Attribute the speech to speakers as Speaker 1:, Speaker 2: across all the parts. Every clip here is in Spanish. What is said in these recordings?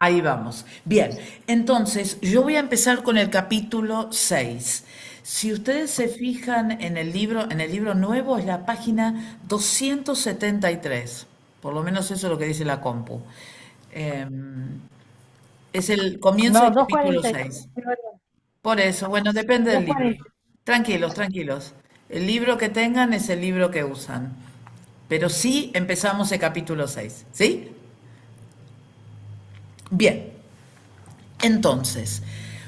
Speaker 1: Ahí vamos. Bien, entonces yo voy a empezar con el capítulo 6. Si ustedes se fijan en el libro nuevo es la página 273. Por lo menos eso es lo que dice la compu. Em, es el comienzo
Speaker 2: No,
Speaker 1: del capítulo
Speaker 2: 243,
Speaker 1: 6.
Speaker 2: es verdad.
Speaker 1: Por eso, bueno, depende del libro.
Speaker 2: 240.
Speaker 1: Tranquilos, tranquilos. El libro que tengan es el libro que usan. Pero sí empezamos el capítulo 6, ¿sí? Bien. Entonces,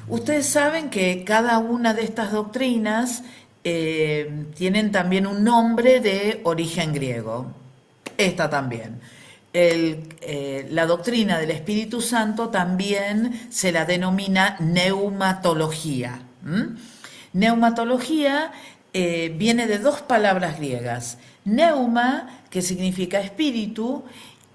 Speaker 1: ustedes saben que cada una de estas doctrinas tienen también un nombre de origen griego. Esta también. La doctrina del Espíritu Santo también se la denomina neumatología. ¿M? Neumatología viene de dos palabras griegas. Neuma, que significa espíritu,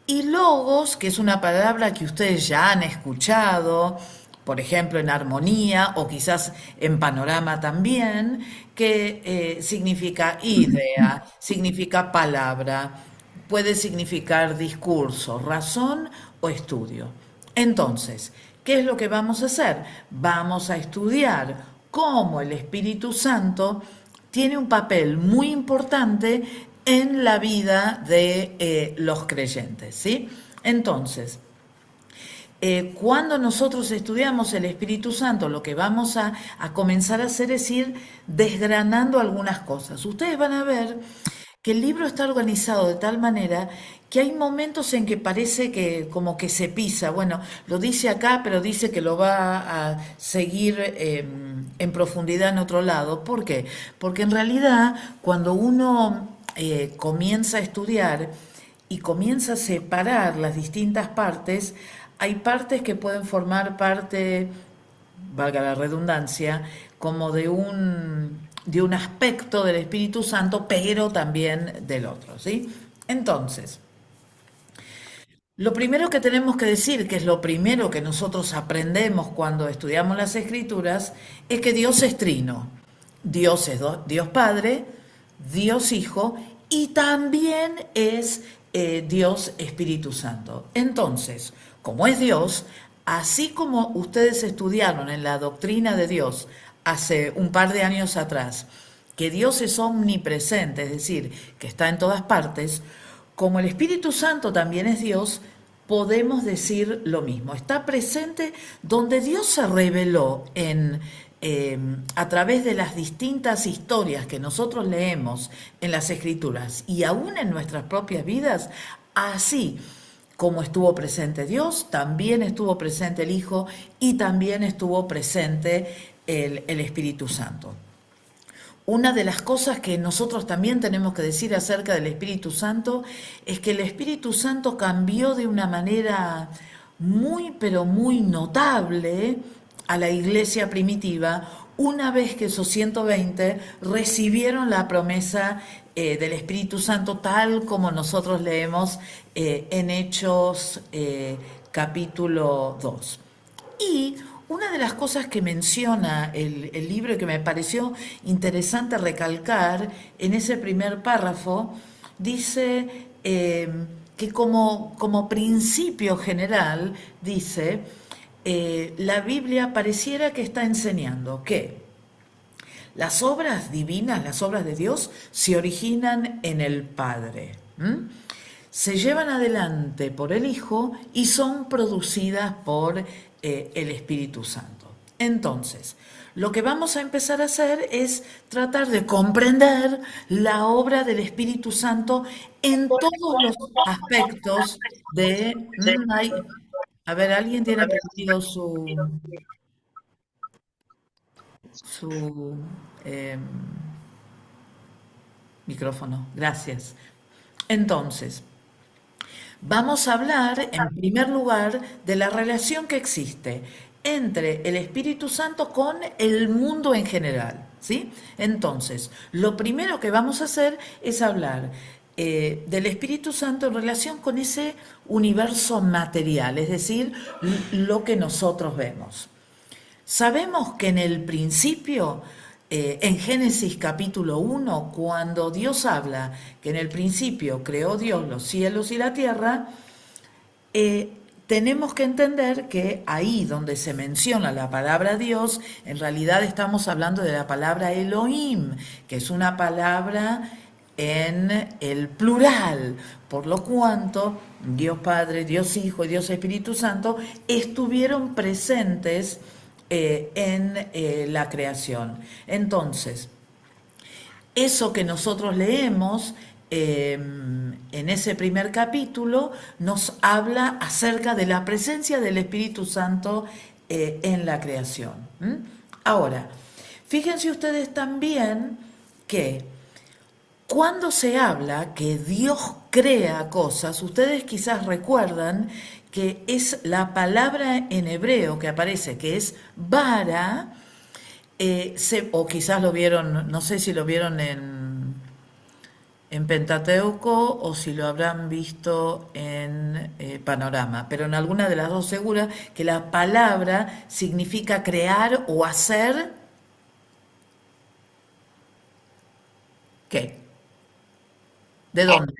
Speaker 1: y logos, que es una palabra que ustedes ya han escuchado, por ejemplo, en armonía o quizás en panorama también, que significa idea, significa palabra, puede significar discurso, razón o estudio. Entonces, ¿qué es lo que vamos a hacer? Vamos a estudiar cómo el Espíritu Santo tiene un papel muy importante en la vida de los creyentes, ¿sí? Entonces, cuando nosotros estudiamos el Espíritu Santo, lo que vamos a comenzar a hacer es ir desgranando algunas cosas. Ustedes van a ver que el libro está organizado de tal manera que hay momentos en que parece que como que se pisa. Bueno, lo dice acá, pero dice que lo va a seguir en profundidad en otro lado. ¿Por qué? Porque en realidad cuando uno comienza a estudiar y comienza a separar las distintas partes, hay partes que pueden formar parte, valga la redundancia, como de un aspecto del Espíritu Santo, pero también del otro, ¿sí? Entonces, lo primero que tenemos que decir, que es lo primero que nosotros aprendemos cuando estudiamos las Escrituras, es que Dios es trino. Dios es Dios Padre, Dios Hijo y también es Dios Espíritu Santo. Entonces, como es Dios, así como ustedes estudiaron en la doctrina de Dios hace un par de años atrás, que Dios es omnipresente, es decir, que está en todas partes, como el Espíritu Santo también es Dios, podemos decir lo mismo. Está presente donde Dios se reveló a través de las distintas historias que nosotros leemos en las Escrituras y aún en nuestras propias vidas, así como estuvo presente Dios, también estuvo presente el Hijo y también estuvo presente el Espíritu Santo. Una de las cosas que nosotros también tenemos que decir acerca del Espíritu Santo es que el Espíritu Santo cambió de una manera muy, pero muy notable a la iglesia primitiva una vez que esos 120 recibieron la promesa del Espíritu Santo tal como nosotros leemos en Hechos capítulo 2. Y una de las cosas que menciona el libro y que me pareció interesante recalcar en ese primer párrafo, dice que como principio general, dice, la Biblia pareciera que está enseñando que las obras divinas, las obras de Dios, se originan en el Padre. ¿M? Se llevan adelante por el Hijo y son producidas por el Espíritu Santo. Entonces, lo que vamos a empezar a hacer es tratar de comprender la obra del Espíritu Santo en todos los aspectos de... a ver, ¿alguien tiene prendido su eh, micrófono? Gracias. Entonces, vamos a hablar, en primer lugar, de la relación que existe entre el Espíritu Santo con el mundo en general, ¿sí? Entonces, lo primero que vamos a hacer es hablar del Espíritu Santo en relación con ese universo material, es decir, lo que nosotros vemos. Sabemos que en el principio, en Génesis capítulo 1, cuando Dios habla que en el principio creó Dios los cielos y la tierra, tenemos que entender que ahí donde se menciona la palabra Dios, en realidad estamos hablando de la palabra Elohim, que es una palabra en el plural, por lo cuanto Dios Padre, Dios Hijo y Dios Espíritu Santo estuvieron presentes en la creación. Entonces, eso que nosotros leemos en ese primer capítulo nos habla acerca de la presencia del Espíritu Santo en la creación. ¿M? Ahora, fíjense ustedes también que cuando se habla que Dios crea cosas, ustedes quizás recuerdan que es la palabra en hebreo que aparece, que es bara, o quizás lo vieron, no sé si lo vieron en Pentateuco o si lo habrán visto en Panorama, pero en alguna de las dos segura que la palabra significa crear o hacer. ¿Qué? ¿De dónde?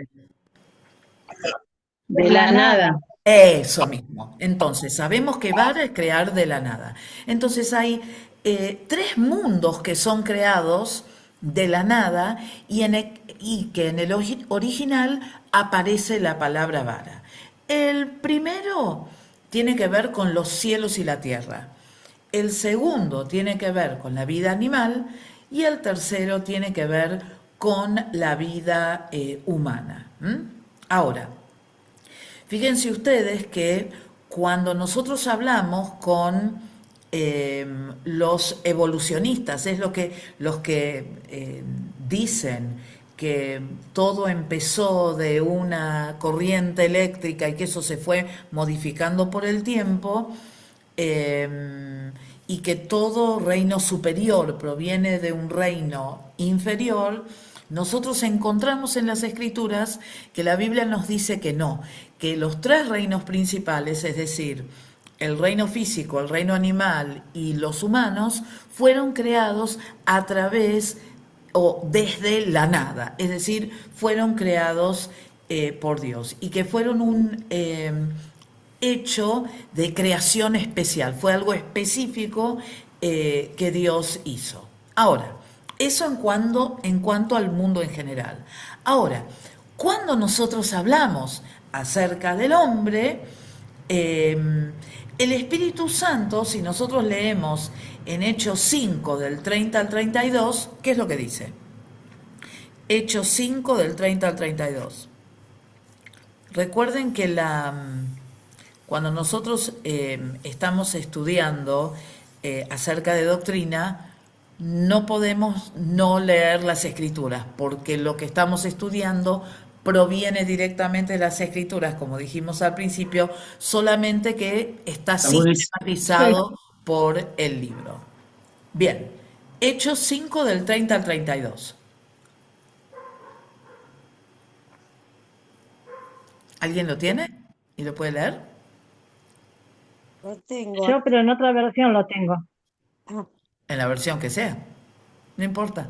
Speaker 2: De la nada.
Speaker 1: Eso mismo. Entonces, sabemos que vara es crear de la nada. Entonces hay tres mundos que son creados de la nada y que en el original aparece la palabra vara. El primero tiene que ver con los cielos y la tierra. El segundo tiene que ver con la vida animal y el tercero tiene que ver con la vida humana. ¿M? Ahora, fíjense ustedes que cuando nosotros hablamos con los evolucionistas, es los que dicen que todo empezó de una corriente eléctrica y que eso se fue modificando por el tiempo, y que todo reino superior proviene de un reino inferior, nosotros encontramos en las escrituras que la Biblia nos dice que no, que los tres reinos principales, es decir, el reino físico, el reino animal y los humanos, fueron creados a través o desde la nada, es decir, fueron creados por Dios y que fueron un hecho de creación especial, fue algo específico que Dios hizo. Ahora, eso en cuanto al mundo en general. Ahora, cuando nosotros hablamos acerca del hombre, el Espíritu Santo, si nosotros leemos en Hechos 5 del 30 al 32, ¿qué es lo que dice? Hechos 5 del 30 al 32. Recuerden que cuando nosotros estamos estudiando acerca de doctrina, no podemos no leer las escrituras, porque lo que estamos estudiando proviene directamente de las escrituras, como dijimos al principio, solamente que está sistematizado por el libro. Bien, Hechos 5 del 30 al 32. ¿Alguien lo tiene y lo puede leer?
Speaker 3: Lo tengo.
Speaker 2: Yo, pero en otra versión lo tengo.
Speaker 3: Ah,
Speaker 1: En la versión que sea, no importa,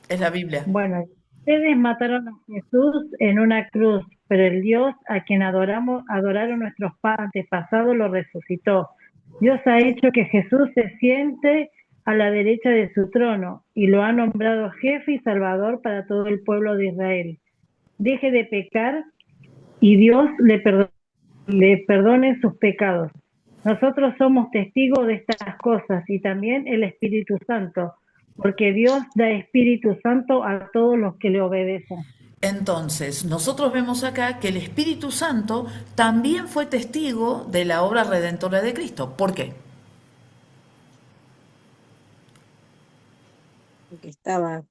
Speaker 1: es la Biblia.
Speaker 2: Bueno, ustedes mataron a Jesús en una cruz, pero el Dios a quien adoraron nuestros antepasados lo resucitó. Dios ha hecho que Jesús se siente a la derecha de su trono y lo ha nombrado jefe y salvador para todo el pueblo de Israel. Deje de pecar y Dios le perdone sus pecados. Nosotros somos testigos de estas cosas y también el Espíritu Santo, porque Dios da Espíritu Santo a todos los que le obedecen.
Speaker 1: Entonces, nosotros vemos acá que el Espíritu Santo también fue testigo de la obra redentora de Cristo. ¿Por qué?
Speaker 3: porque estaba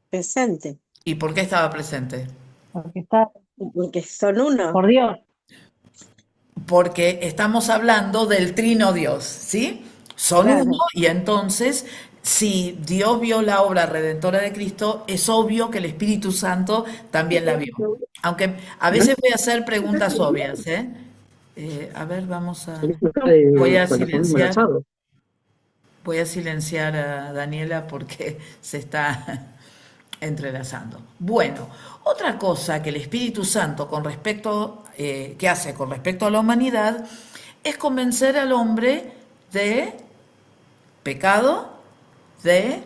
Speaker 3: presente,
Speaker 1: ¿Y por qué estaba presente?
Speaker 2: Porque está
Speaker 3: porque son uno.
Speaker 2: por Dios.
Speaker 1: Porque estamos hablando del trino Dios, ¿sí? Son
Speaker 3: Claro.
Speaker 1: uno y entonces, si Dios vio la obra redentora de Cristo, es obvio que el Espíritu Santo también la vio. Aunque a veces voy a hacer preguntas obvias, ¿eh? A ver, voy a silenciar. Voy a silenciar a Daniela porque se está entrelazando. Bueno, otra cosa que el Espíritu Santo que hace con respecto a la humanidad es convencer al hombre de pecado, de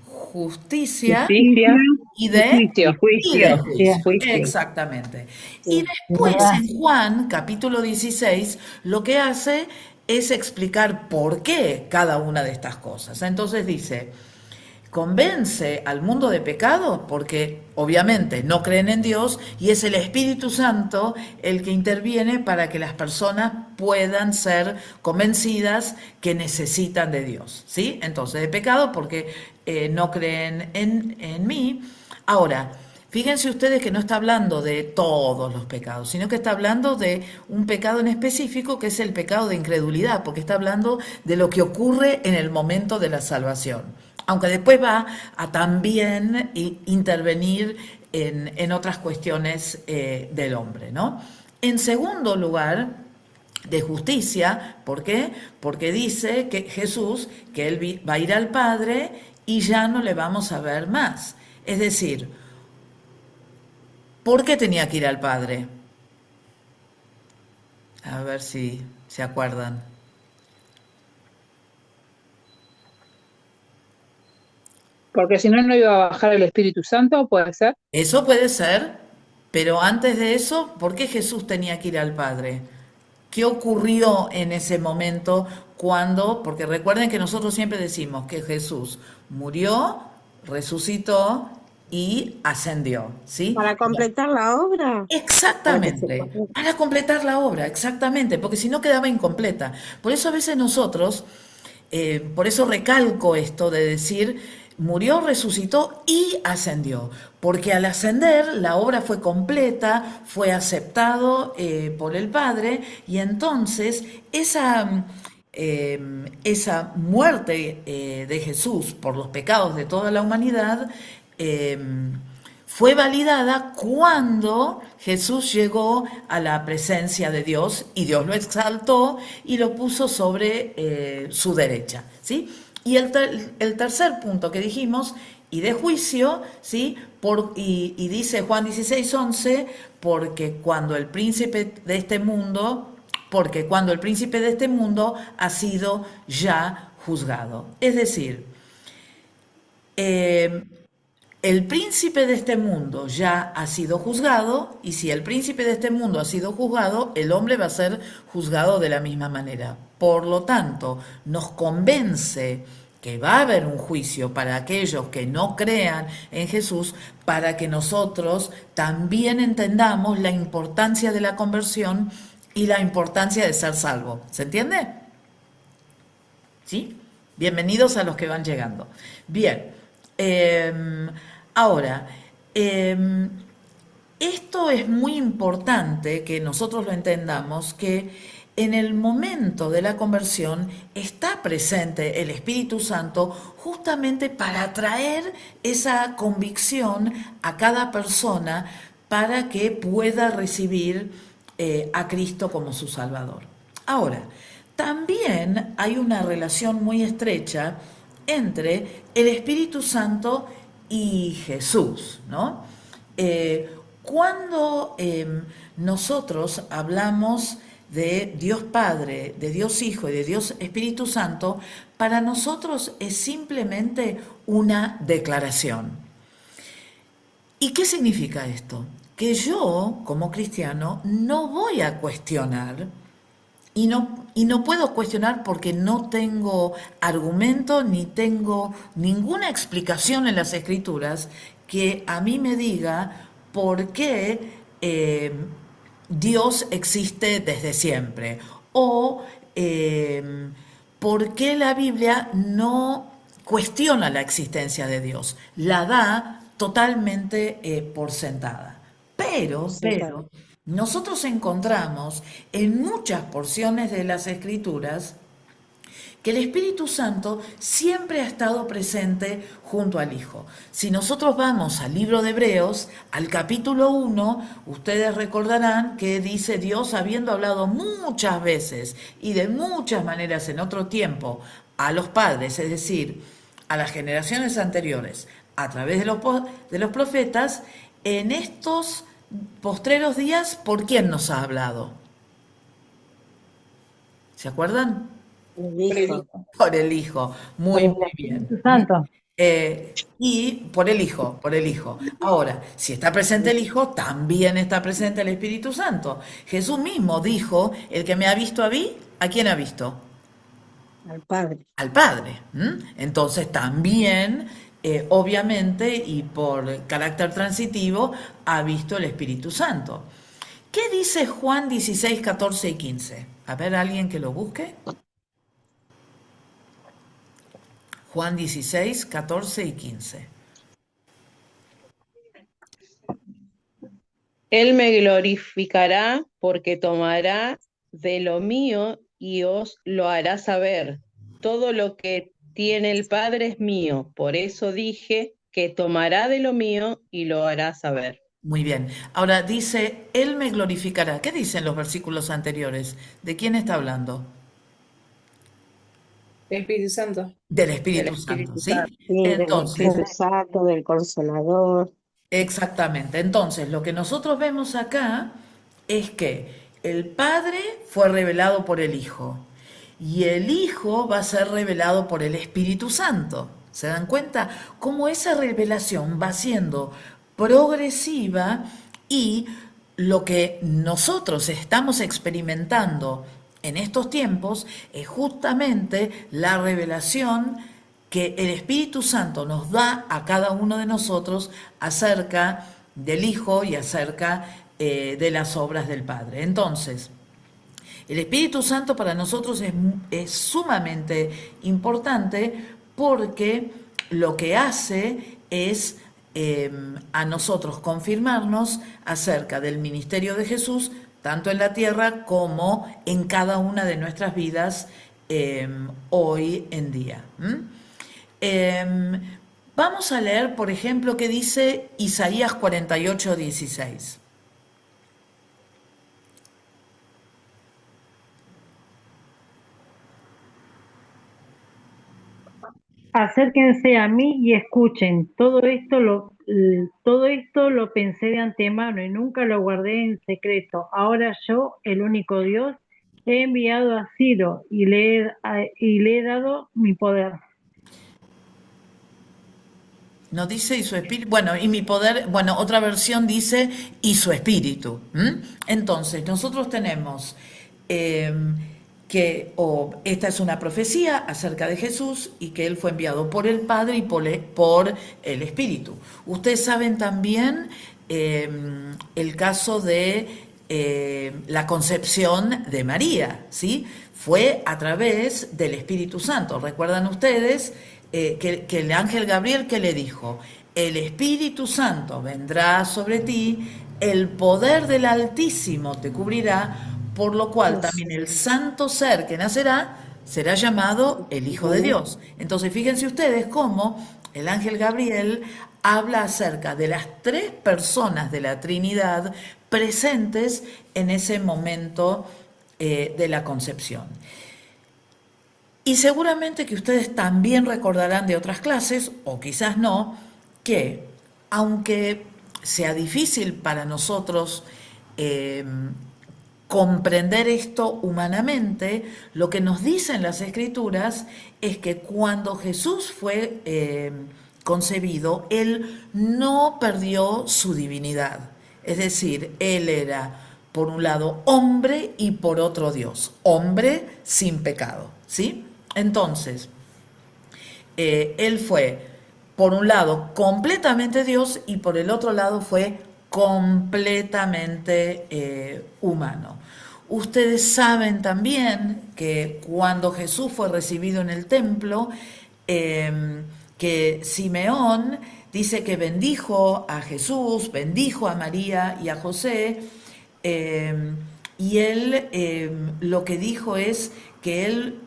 Speaker 1: justicia
Speaker 4: Justicia
Speaker 1: y
Speaker 4: y
Speaker 1: de,
Speaker 4: juicio.
Speaker 1: y de
Speaker 2: Sí,
Speaker 1: juicio.
Speaker 4: Juicio.
Speaker 1: Exactamente. Y
Speaker 3: Sí.
Speaker 1: después
Speaker 2: ¿verdad?
Speaker 1: en Juan, capítulo 16, lo que hace es explicar por qué cada una de estas cosas. Entonces dice, convence al mundo de pecado porque obviamente no creen en Dios y es el Espíritu Santo el que interviene para que las personas puedan ser convencidas que necesitan de Dios, ¿sí? Entonces de pecado porque no creen en mí. Ahora, fíjense ustedes que no está hablando de todos los pecados, sino que está hablando de un pecado en específico que es el pecado de incredulidad, porque está hablando de lo que ocurre en el momento de la salvación. Aunque después va a también intervenir en otras cuestiones del hombre, ¿no? En segundo lugar, de justicia, ¿por qué? Porque dice que Jesús, que él va a ir al Padre y ya no le vamos a ver más. Es decir, ¿por qué tenía que ir al Padre? A ver si se acuerdan.
Speaker 4: Porque si no, no iba a bajar el Espíritu Santo, puede ser.
Speaker 1: Eso puede ser, pero antes de eso, ¿por qué Jesús tenía que ir al Padre? ¿Qué ocurrió en ese momento cuando, porque recuerden que nosotros siempre decimos que Jesús murió, resucitó y ascendió, ¿sí?
Speaker 3: Para completar la obra, para que se
Speaker 1: Exactamente,
Speaker 3: complete.
Speaker 1: para completar la obra, exactamente, porque si no quedaba incompleta. Por eso a veces nosotros, por eso recalco esto de decir, murió, resucitó y ascendió, porque al ascender la obra fue completa, fue aceptado por el Padre y entonces esa muerte de Jesús por los pecados de toda la humanidad, eh, fue validada cuando Jesús llegó a la presencia de Dios y Dios lo exaltó y lo puso sobre su derecha, ¿sí? Y el tercer punto que dijimos, y de juicio, ¿sí? Y dice Juan 16:11, porque cuando el príncipe de este mundo ha sido ya juzgado. Es decir, eh, el príncipe de este mundo ya ha sido juzgado y si el príncipe de este mundo ha sido juzgado, el hombre va a ser juzgado de la misma manera. Por lo tanto, nos convence que va a haber un juicio para aquellos que no crean en Jesús, para que nosotros también entendamos la importancia de la conversión y la importancia de ser salvo. ¿Se entiende? ¿Sí? Bienvenidos a los que van llegando. Bien. Ahora, esto es muy importante que nosotros lo entendamos, que en el momento de la conversión está presente el Espíritu Santo justamente para traer esa convicción a cada persona para que pueda recibir a Cristo como su Salvador. Ahora, también hay una relación muy estrecha entre el Espíritu Santo y Jesús, ¿no? Cuando nosotros hablamos de Dios Padre, de Dios Hijo y de Dios Espíritu Santo, para nosotros es simplemente una declaración. ¿Y qué significa esto? Que yo, como cristiano, no voy a cuestionar y no puedo cuestionar porque no tengo argumento ni tengo ninguna explicación en las Escrituras que a mí me diga por qué Dios existe desde siempre o por qué la Biblia no cuestiona la existencia de Dios, la da totalmente por sentada. Pero nosotros encontramos en muchas porciones de las Escrituras que el Espíritu Santo siempre ha estado presente junto al Hijo. Si nosotros vamos al libro de Hebreos, al capítulo 1, ustedes recordarán que dice Dios, habiendo hablado muchas veces y de muchas maneras en otro tiempo a los padres, es decir, a las generaciones anteriores, a través de los profetas, en estos postreros días, ¿por quién nos ha hablado? ¿Se acuerdan?
Speaker 3: El Hijo.
Speaker 1: Por el Hijo. Muy,
Speaker 2: El
Speaker 1: muy
Speaker 2: Espíritu
Speaker 1: bien.
Speaker 2: Santo.
Speaker 1: Y por el Hijo, por el Hijo. Ahora, si está presente el Hijo, también está presente el Espíritu Santo. Jesús mismo dijo, el que me ha visto a mí, ¿a quién ha visto?
Speaker 3: Al Padre.
Speaker 1: Al Padre. Entonces también, obviamente, y por carácter transitivo, ha visto el Espíritu Santo. ¿Qué dice Juan 16, 14 y 15? A ver, alguien que lo busque. Juan 16, 14 y 15.
Speaker 5: Él me glorificará porque tomará de lo mío y os lo hará saber. Todo lo que tiene el Padre es mío. Por eso dije que tomará de lo mío y lo hará saber.
Speaker 1: Muy bien. Ahora dice, Él me glorificará. ¿Qué dicen los versículos anteriores? ¿De quién está hablando?
Speaker 4: El Espíritu Santo.
Speaker 1: Del
Speaker 5: Del
Speaker 1: Espíritu Santo,
Speaker 5: Espíritu
Speaker 1: ¿sí?
Speaker 5: Santo.
Speaker 3: Sí, del
Speaker 1: Entonces,
Speaker 3: Espíritu Santo, del Consolador.
Speaker 1: exactamente. Entonces, lo que nosotros vemos acá es que el Padre fue revelado por el Hijo y el Hijo va a ser revelado por el Espíritu Santo. ¿Se dan cuenta? Cómo esa revelación va siendo progresiva y lo que nosotros estamos experimentando en estos tiempos es justamente la revelación que el Espíritu Santo nos da a cada uno de nosotros acerca del Hijo y acerca de las obras del Padre. Entonces, el Espíritu Santo para nosotros es sumamente importante porque lo que hace es a nosotros confirmarnos acerca del ministerio de Jesús, tanto en la tierra como en cada una de nuestras vidas hoy en día. Vamos a leer, por ejemplo, qué dice Isaías 48, 16.
Speaker 2: Acérquense a mí y escuchen. Todo esto lo pensé de antemano y nunca lo guardé en secreto. Ahora yo, el único Dios, he enviado a Ciro y le he dado mi poder.
Speaker 1: No dice y su espíritu, bueno, y mi poder, bueno, otra versión dice y su espíritu. Entonces, nosotros tenemos esta es una profecía acerca de Jesús y que Él fue enviado por el Padre y por el Espíritu. Ustedes saben también el caso de la concepción de María, ¿sí? Fue a través del Espíritu Santo. ¿Recuerdan ustedes? Que el ángel Gabriel que le dijo, el Espíritu Santo vendrá sobre ti, el poder del Altísimo te cubrirá, por lo cual también el santo ser que nacerá será llamado el Hijo de Dios. Entonces fíjense ustedes cómo el ángel Gabriel habla acerca de las tres personas de la Trinidad presentes en ese momento de la concepción. Y seguramente que ustedes también recordarán de otras clases, o quizás no, que aunque sea difícil para nosotros comprender esto humanamente, lo que nos dicen las Escrituras es que cuando Jesús fue concebido, Él no perdió su divinidad. Es decir, Él era, por un lado, hombre y por otro Dios. Hombre sin pecado, ¿sí? Entonces, Él fue, por un lado, completamente Dios y por el otro lado fue completamente humano. Ustedes saben también que cuando Jesús fue recibido en el templo, que Simeón dice que bendijo a Jesús, bendijo a María y a José, y él lo que dijo es que él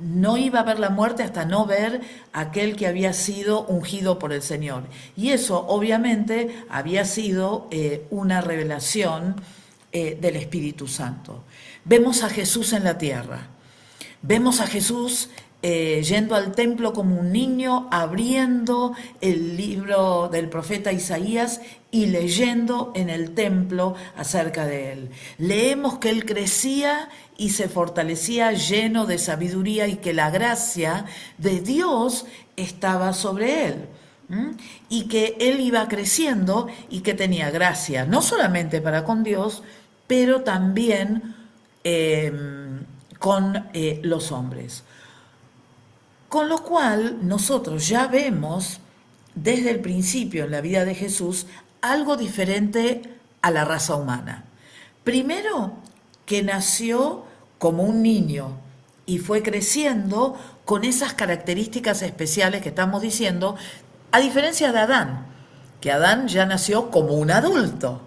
Speaker 1: no iba a ver la muerte hasta no ver a aquel que había sido ungido por el Señor. Y eso obviamente había sido una revelación del Espíritu Santo. Vemos a Jesús en la tierra, vemos a Jesús yendo al templo como un niño, abriendo el libro del profeta Isaías y leyendo en el templo acerca de él. Leemos que él crecía y se fortalecía lleno de sabiduría y que la gracia de Dios estaba sobre él. Y que él iba creciendo y que tenía gracia, no solamente para con Dios, pero también con los hombres. Con lo cual nosotros ya vemos desde el principio en la vida de Jesús algo diferente a la raza humana. Primero, que nació como un niño y fue creciendo con esas características especiales que estamos diciendo, a diferencia de Adán, que Adán ya nació como un adulto.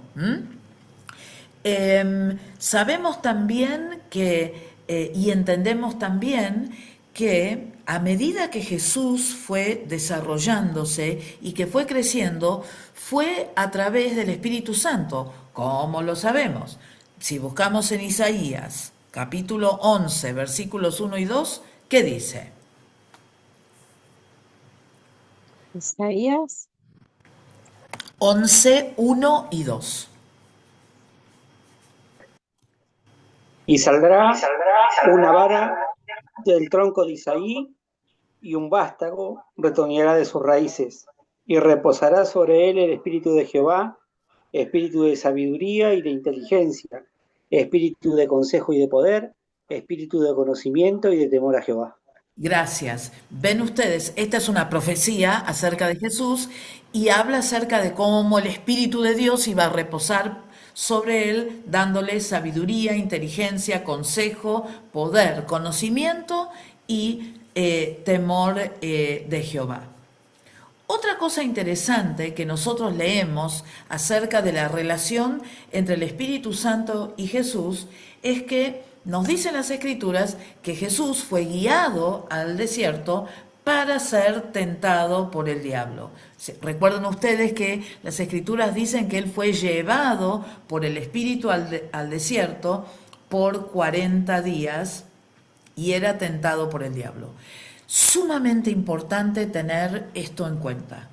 Speaker 1: Sabemos también que, y entendemos también que a medida que Jesús fue desarrollándose y que fue creciendo, fue a través del Espíritu Santo. ¿Cómo lo sabemos? Si buscamos en Isaías, capítulo 11, versículos 1 y 2, ¿qué dice?
Speaker 3: Isaías
Speaker 1: 11, 1 y 2.
Speaker 6: Y saldrá una vara del tronco de Isaí, y un vástago retoñará de sus raíces, y reposará sobre él el espíritu de Jehová, espíritu de sabiduría y de inteligencia, espíritu de consejo y de poder, espíritu de conocimiento y de temor a Jehová.
Speaker 1: Gracias. Ven ustedes, esta es una profecía acerca de Jesús y habla acerca de cómo el Espíritu de Dios iba a reposar sobre él, dándole sabiduría, inteligencia, consejo, poder, conocimiento y temor de Jehová. Otra cosa interesante que nosotros leemos acerca de la relación entre el Espíritu Santo y Jesús es que nos dicen las Escrituras que Jesús fue guiado al desierto para ser tentado por el diablo. Recuerden ustedes que las Escrituras dicen que él fue llevado por el Espíritu al desierto por 40 días y era tentado por el diablo. Sumamente importante tener esto en cuenta.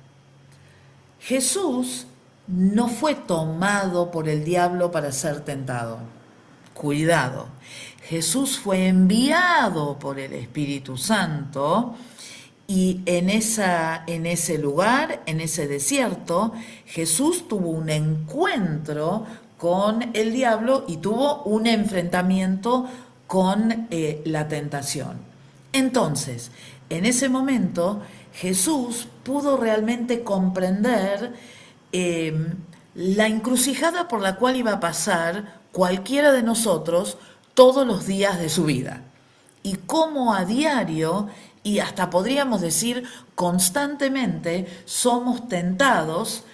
Speaker 1: Jesús no fue tomado por el diablo para ser tentado. Cuidado, Jesús fue enviado por el Espíritu Santo y en ese lugar, en ese desierto, Jesús tuvo un encuentro con el diablo y tuvo un enfrentamiento con la tentación. Entonces, en ese momento, Jesús pudo realmente comprender la encrucijada por la cual iba a pasar cualquiera de nosotros todos los días de su vida. Y cómo a diario, y hasta podríamos decir constantemente, somos tentados,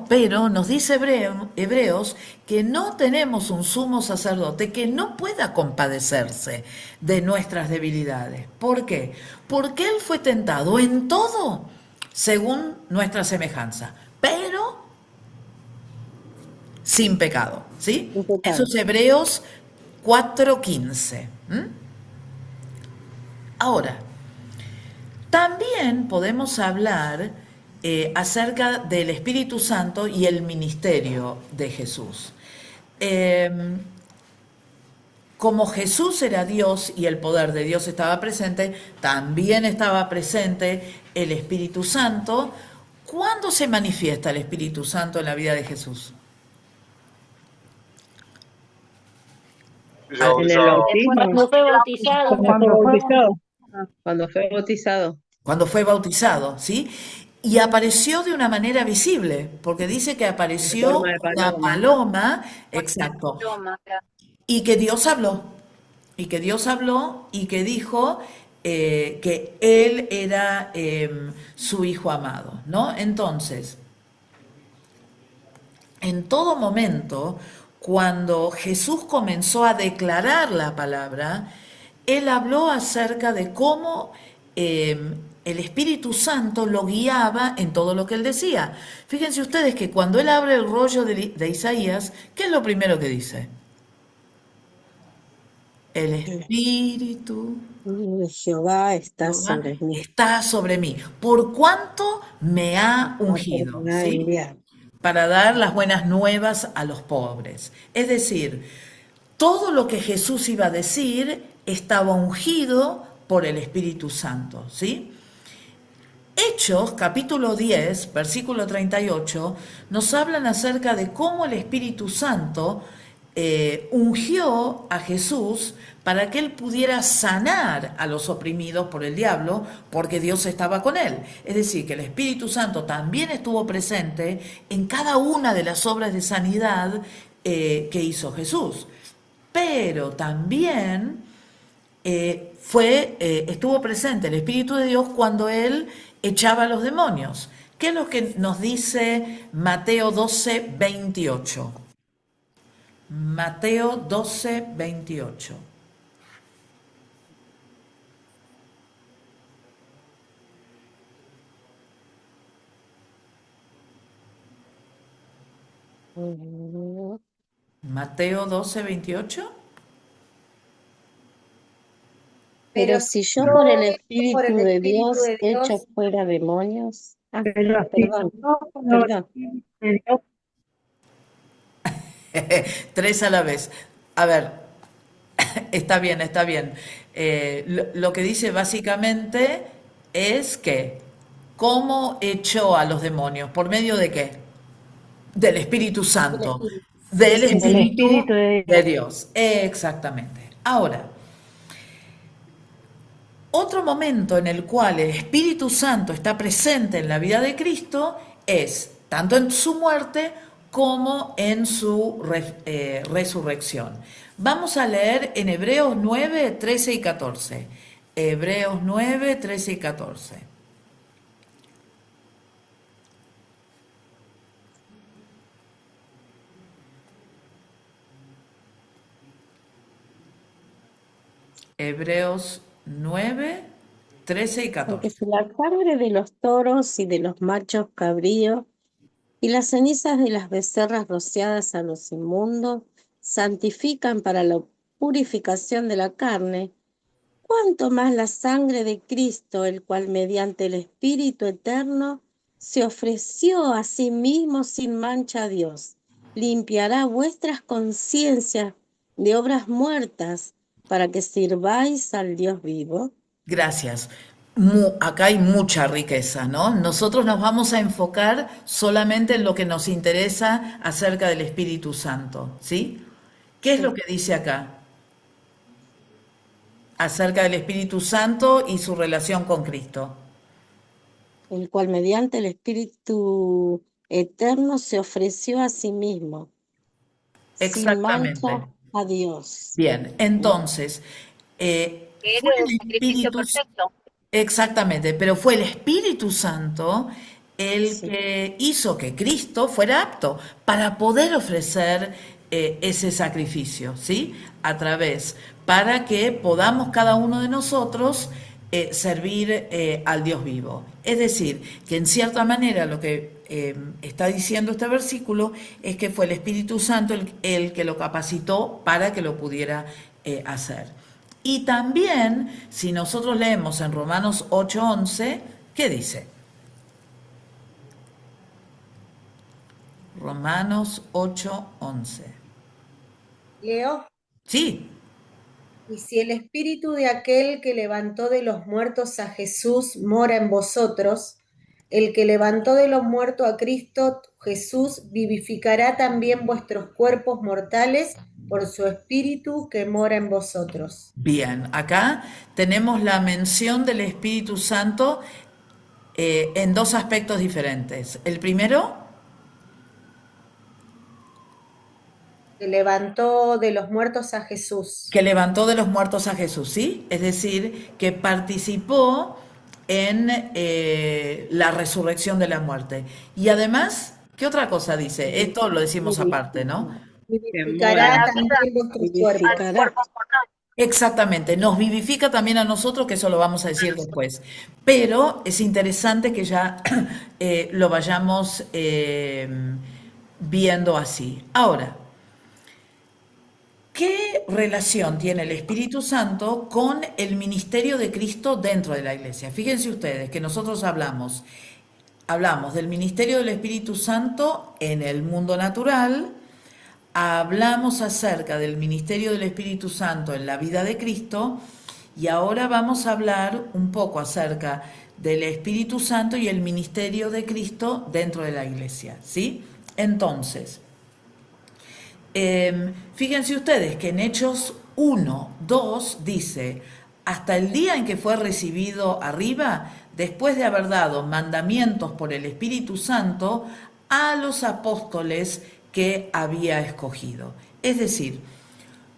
Speaker 1: pero nos dice Hebreos que no tenemos un sumo sacerdote que no pueda compadecerse de nuestras debilidades. ¿Por qué? Porque Él fue tentado en todo según nuestra semejanza, pero sin pecado, ¿sí?
Speaker 3: Sin pecado.
Speaker 1: Eso es Hebreos 4:15. Ahora, también podemos hablar acerca del Espíritu Santo y el ministerio de Jesús. Como Jesús era Dios y el poder de Dios estaba presente, también estaba presente el Espíritu Santo. ¿Cuándo se manifiesta el Espíritu Santo en la vida de Jesús?
Speaker 5: En el bautismo,
Speaker 7: Cuando fue bautizado.
Speaker 4: Cuando fue bautizado.
Speaker 1: Cuando fue bautizado, ¿sí? Y apareció de una manera visible, porque dice que apareció
Speaker 5: forma de
Speaker 1: una paloma, exacto, y que Dios habló, y que dijo que Él era su Hijo amado, ¿no? Entonces, en todo momento, cuando Jesús comenzó a declarar la palabra, Él habló acerca de cómo el Espíritu Santo lo guiaba en todo lo que Él decía. Fíjense ustedes que cuando Él abre el rollo de Isaías, ¿qué es lo primero que dice? El Espíritu
Speaker 3: De Jehová está
Speaker 1: Jehová
Speaker 3: sobre mí,
Speaker 1: está sobre mí, por cuanto me ha
Speaker 3: porque
Speaker 1: ungido,
Speaker 3: me ha
Speaker 1: ¿sí?
Speaker 3: enviado.
Speaker 1: Para dar las buenas nuevas a los pobres. Es decir, todo lo que Jesús iba a decir estaba ungido por el Espíritu Santo, ¿sí? Hechos, capítulo 10, versículo 38, nos hablan acerca de cómo el Espíritu Santo ungió a Jesús para que él pudiera sanar a los oprimidos por el diablo, porque Dios estaba con él. Es decir, que el Espíritu Santo también estuvo presente en cada una de las obras de sanidad que hizo Jesús. Pero también estuvo presente el Espíritu de Dios cuando él echaba a los demonios. ¿Qué es lo que nos dice Mateo 12, 28? Mateo 12, 28.
Speaker 3: Mm,
Speaker 1: Mateo 12, 28.
Speaker 3: Pero
Speaker 7: Pero
Speaker 3: si
Speaker 7: si
Speaker 3: yo
Speaker 7: yo
Speaker 3: por el
Speaker 7: por el
Speaker 3: Espíritu de
Speaker 7: Espíritu
Speaker 3: Dios
Speaker 7: de
Speaker 3: echo
Speaker 7: Dios,
Speaker 3: fuera demonios.
Speaker 2: Pero si
Speaker 3: Perdón,
Speaker 2: no por el
Speaker 3: perdón.
Speaker 2: Espíritu de Dios,
Speaker 1: 3 a la vez. A ver, está bien, está bien. Lo que dice básicamente es que, ¿cómo echó a los demonios? ¿Por medio de qué? Del Espíritu
Speaker 7: el
Speaker 1: Santo,
Speaker 7: Espíritu. Sí,
Speaker 1: del
Speaker 7: sí,
Speaker 2: del
Speaker 7: sí.
Speaker 1: Espíritu
Speaker 2: Espíritu de
Speaker 1: de
Speaker 2: Dios.
Speaker 1: Dios. Exactamente. Ahora, otro momento en el cual el Espíritu Santo está presente en la vida de Cristo es tanto en su muerte como en su resurrección. Vamos a leer en Hebreos 9, 13 y 14. Hebreos 9, 13 y 14. Hebreos 9, 13 y
Speaker 3: Porque
Speaker 1: 14.
Speaker 3: si la sangre de los toros y de los machos cabríos y las cenizas de las becerras rociadas a los inmundos santifican para la purificación de la carne, cuánto más la sangre de Cristo, el cual mediante el Espíritu eterno se ofreció a sí mismo sin mancha a Dios, limpiará vuestras conciencias de obras muertas para que sirváis al Dios vivo.
Speaker 1: Gracias. Acá hay mucha riqueza, ¿no? Nosotros nos vamos a enfocar solamente en lo que nos interesa acerca del Espíritu Santo, ¿sí? ¿Qué es lo
Speaker 3: Sí.
Speaker 1: que dice acá acerca del Espíritu Santo y su relación con Cristo?
Speaker 3: El cual mediante el Espíritu eterno se ofreció a sí mismo, sin
Speaker 1: Exactamente.
Speaker 3: mancha a Dios.
Speaker 1: Bien, entonces,
Speaker 7: Era
Speaker 1: fue
Speaker 7: un
Speaker 1: el
Speaker 7: sacrificio
Speaker 1: Espíritu,
Speaker 7: perfecto.
Speaker 1: exactamente, pero fue el Espíritu Santo el
Speaker 3: Sí.
Speaker 1: que hizo que Cristo fuera apto para poder ofrecer ese sacrificio, ¿sí? A través, para que podamos cada uno de nosotros servir al Dios vivo. Es decir, que en cierta manera lo que está diciendo este versículo es que fue el Espíritu Santo el que lo capacitó para que lo pudiera hacer. Y también, si nosotros leemos en Romanos 8:11, ¿qué dice? Romanos 8:11.
Speaker 7: Leo,
Speaker 1: Sí,
Speaker 7: y si el espíritu de aquel que levantó de los muertos a Jesús mora en vosotros, el que levantó de los muertos a Cristo Jesús vivificará también vuestros cuerpos mortales por su espíritu que mora en vosotros.
Speaker 1: bien, acá tenemos la mención del Espíritu Santo en dos aspectos diferentes. El primero,
Speaker 7: Que levantó de los muertos a Jesús.
Speaker 1: que levantó de los muertos a Jesús, ¿sí? Es decir, que participó en la resurrección de la muerte. Y además, ¿qué otra cosa dice? Esto lo decimos aparte, ¿no?
Speaker 7: Vivificará también vuestros cuerpos.
Speaker 3: Vivificará.
Speaker 1: Exactamente, nos vivifica también a nosotros, que eso lo vamos a decir después. Pero es interesante que ya lo vayamos viendo así. Ahora, ¿qué relación tiene el Espíritu Santo con el ministerio de Cristo dentro de la iglesia? Fíjense ustedes que nosotros hablamos del ministerio del Espíritu Santo en el mundo natural, hablamos acerca del ministerio del Espíritu Santo en la vida de Cristo y ahora vamos a hablar un poco acerca del Espíritu Santo y el ministerio de Cristo dentro de la iglesia, ¿sí? Entonces, fíjense ustedes que en Hechos 1, 2 dice, hasta el día en que fue recibido arriba, después de haber dado mandamientos por el Espíritu Santo a los apóstoles que había escogido. Es decir,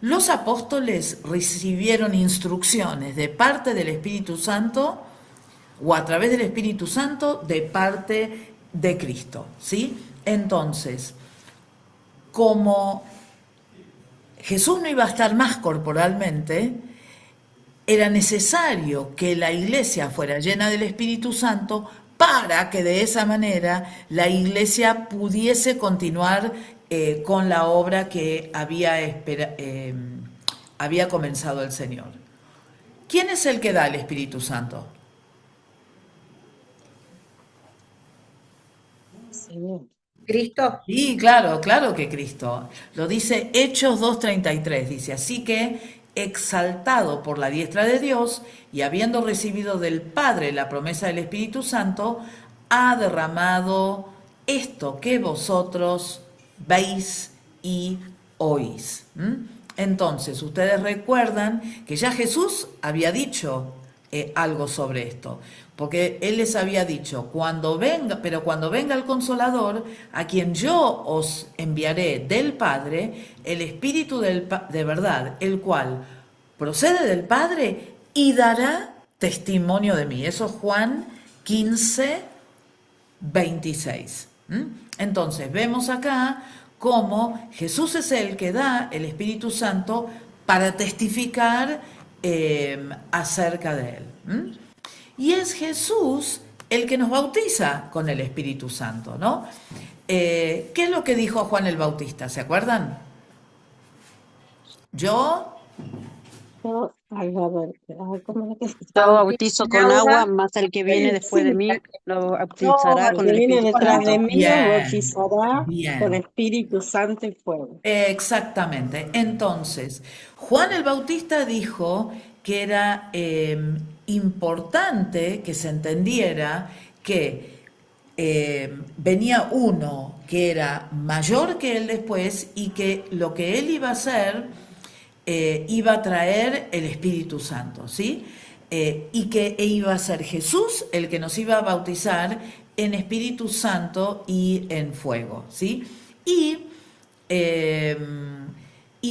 Speaker 1: los apóstoles recibieron instrucciones de parte del Espíritu Santo o a través del Espíritu Santo de parte de Cristo, ¿sí? Entonces, como Jesús no iba a estar más corporalmente, era necesario que la iglesia fuera llena del Espíritu Santo para que de esa manera la iglesia pudiese continuar con la obra que había comenzado el Señor. ¿Quién es el que da el Espíritu Santo?
Speaker 3: Señor.
Speaker 7: Cristo.
Speaker 1: Sí, claro, claro que Cristo. Lo dice Hechos 2:33, dice, así que exaltado por la diestra de Dios y habiendo recibido del Padre la promesa del Espíritu Santo, ha derramado esto que vosotros veis y oís. Entonces, ustedes recuerdan que ya Jesús había dicho algo sobre esto, porque Él les había dicho, cuando venga el Consolador, a quien yo os enviaré del Padre, el Espíritu de verdad, el cual procede del Padre y dará testimonio de mí. Eso es Juan 15, 26. Entonces, vemos acá cómo Jesús es el que da el Espíritu Santo para testificar acerca de Él. Y es Jesús el que nos bautiza con el Espíritu Santo, ¿no? ¿Qué es lo que dijo Juan el Bautista? ¿Se acuerdan?
Speaker 3: ¿Cómo es que? Yo bautizo con agua, más el que viene después de mí lo bautizará
Speaker 7: No,
Speaker 3: con
Speaker 7: el
Speaker 3: el
Speaker 7: que viene
Speaker 3: Espíritu
Speaker 7: detrás de
Speaker 3: Santo.
Speaker 7: mí lo
Speaker 1: Bien,
Speaker 7: bautizará
Speaker 1: bien.
Speaker 7: con Espíritu Santo y fuego.
Speaker 1: Exactamente. Entonces, Juan el Bautista dijo que era importante que se entendiera que venía uno que era mayor que él después y que lo que él iba a hacer iba a traer el Espíritu Santo, ¿sí? Y que iba a ser Jesús el que nos iba a bautizar en Espíritu Santo y en fuego, ¿sí? Y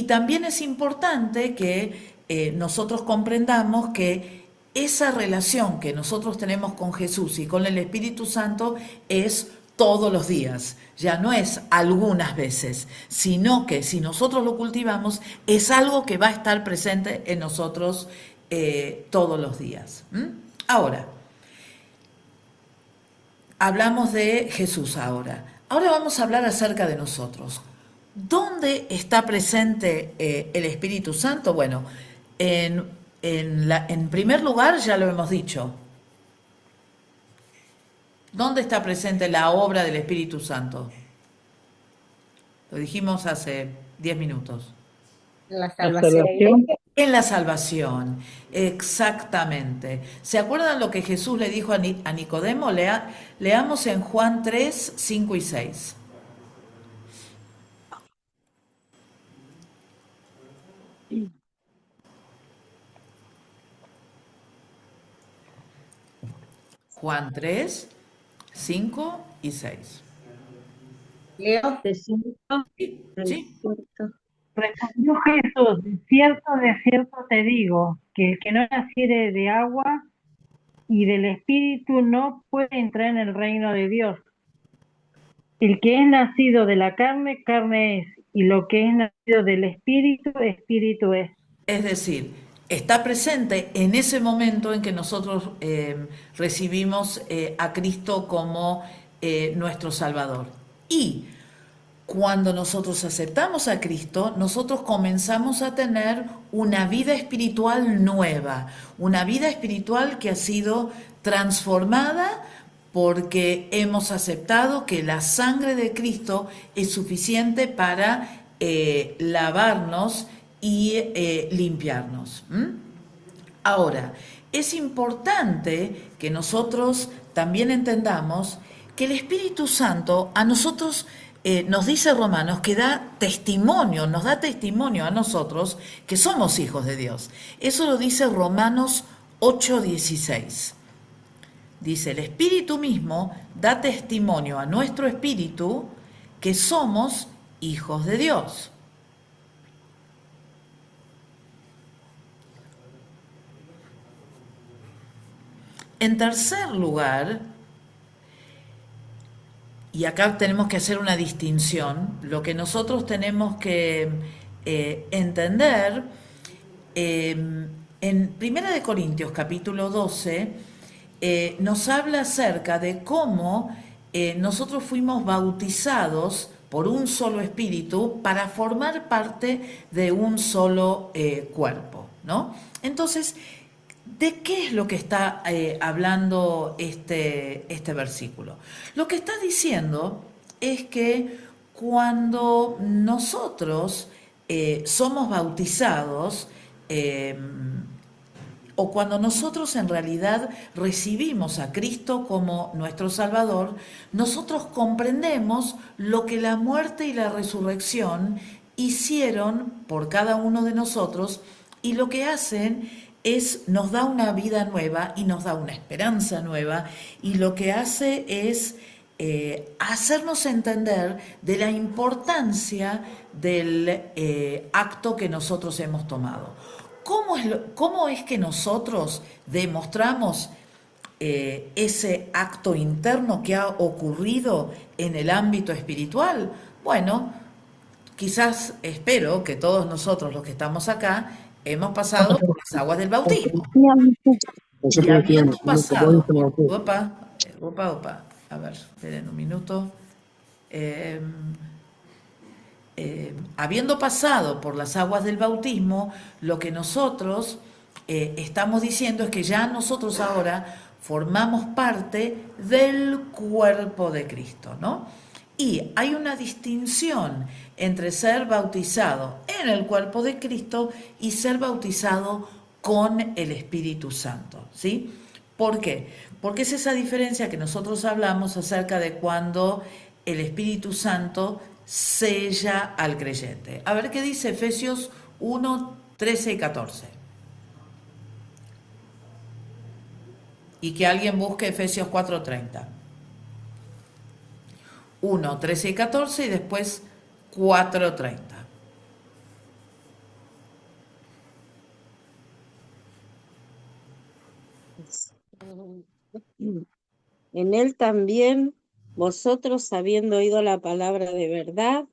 Speaker 1: también es importante que nosotros comprendamos que esa relación que nosotros tenemos con Jesús y con el Espíritu Santo es todos los días, ya no es algunas veces, sino que si nosotros lo cultivamos es algo que va a estar presente en nosotros todos los días. Ahora, hablamos de Jesús ahora. Ahora vamos a hablar acerca de nosotros. ¿Dónde está presente el Espíritu Santo? Bueno, en primer lugar, ya lo hemos dicho. ¿Dónde está presente la obra del Espíritu Santo? Lo dijimos hace 10 minutos.
Speaker 7: La
Speaker 4: La
Speaker 7: salvación.
Speaker 4: salvación.
Speaker 1: En la salvación, exactamente. ¿Se acuerdan lo que Jesús le dijo a Nicodemo? Leamos en Juan 3, 5 y 6. Juan 3, 5 y 6.
Speaker 7: Leo.
Speaker 1: Sí.
Speaker 2: Respondió Jesús, de cierto te digo, que el que no naciere de agua y del Espíritu no puede entrar en el reino de Dios. El que es nacido de la carne, carne es, y lo que es nacido del Espíritu, Espíritu es.
Speaker 1: Es decir, está presente en ese momento en que nosotros recibimos a Cristo como nuestro Salvador. Y Cuando nosotros aceptamos a Cristo, nosotros comenzamos a tener una vida espiritual nueva, una vida espiritual que ha sido transformada porque hemos aceptado que la sangre de Cristo es suficiente para lavarnos y limpiarnos. Ahora, es importante que nosotros también entendamos que el Espíritu Santo a nosotros nos dice Romanos que nos da testimonio a nosotros que somos hijos de Dios. Eso lo dice Romanos 8:16. Dice, el Espíritu mismo da testimonio a nuestro espíritu que somos hijos de Dios. En tercer lugar, y acá tenemos que hacer una distinción, lo que nosotros tenemos que entender, en 1 de Corintios capítulo 12, nos habla acerca de cómo nosotros fuimos bautizados por un solo espíritu para formar parte de un solo cuerpo, ¿no? Entonces, ¿de qué es lo que está hablando este versículo? Lo que está diciendo es que cuando nosotros somos bautizados, o cuando nosotros en realidad recibimos a Cristo como nuestro Salvador, nosotros comprendemos lo que la muerte y la resurrección hicieron por cada uno de nosotros, y lo que hacen nos da una vida nueva y nos da una esperanza nueva, y lo que hace es hacernos entender de la importancia del acto que nosotros hemos tomado. ¿Cómo es que nosotros demostramos ese acto interno que ha ocurrido en el ámbito espiritual? Bueno, quizás espero que todos nosotros los que estamos acá hemos pasado por las aguas del bautismo. Y habiendo pasado, a ver, esperen un minuto. Habiendo pasado por las aguas del bautismo, lo que nosotros estamos diciendo es que ya nosotros ahora formamos parte del cuerpo de Cristo, ¿no? Y hay una distinción entre ser bautizado en el cuerpo de Cristo y ser bautizado con el Espíritu Santo, ¿sí? ¿Por qué? Porque es esa diferencia que nosotros hablamos acerca de cuando el Espíritu Santo sella al creyente. A ver qué dice Efesios 1, 13 y 14. Y que alguien busque Efesios 4:30. 1, 13 y 14 y después 4:30.
Speaker 3: En él también vosotros, habiendo oído la palabra de verdad,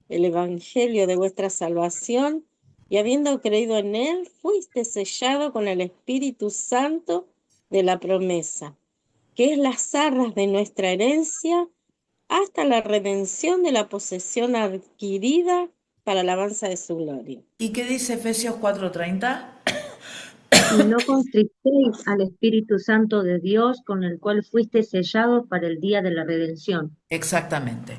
Speaker 3: el evangelio de vuestra salvación, y habiendo creído en él, fuiste sellado con el Espíritu Santo de la promesa, que es las arras de nuestra herencia, hasta la redención de la posesión adquirida para alabanza de su gloria.
Speaker 1: ¿Y qué dice Efesios 4:30?
Speaker 8: Y no contristéis al Espíritu Santo de Dios, con el cual fuiste sellados para el día de la redención.
Speaker 1: Exactamente.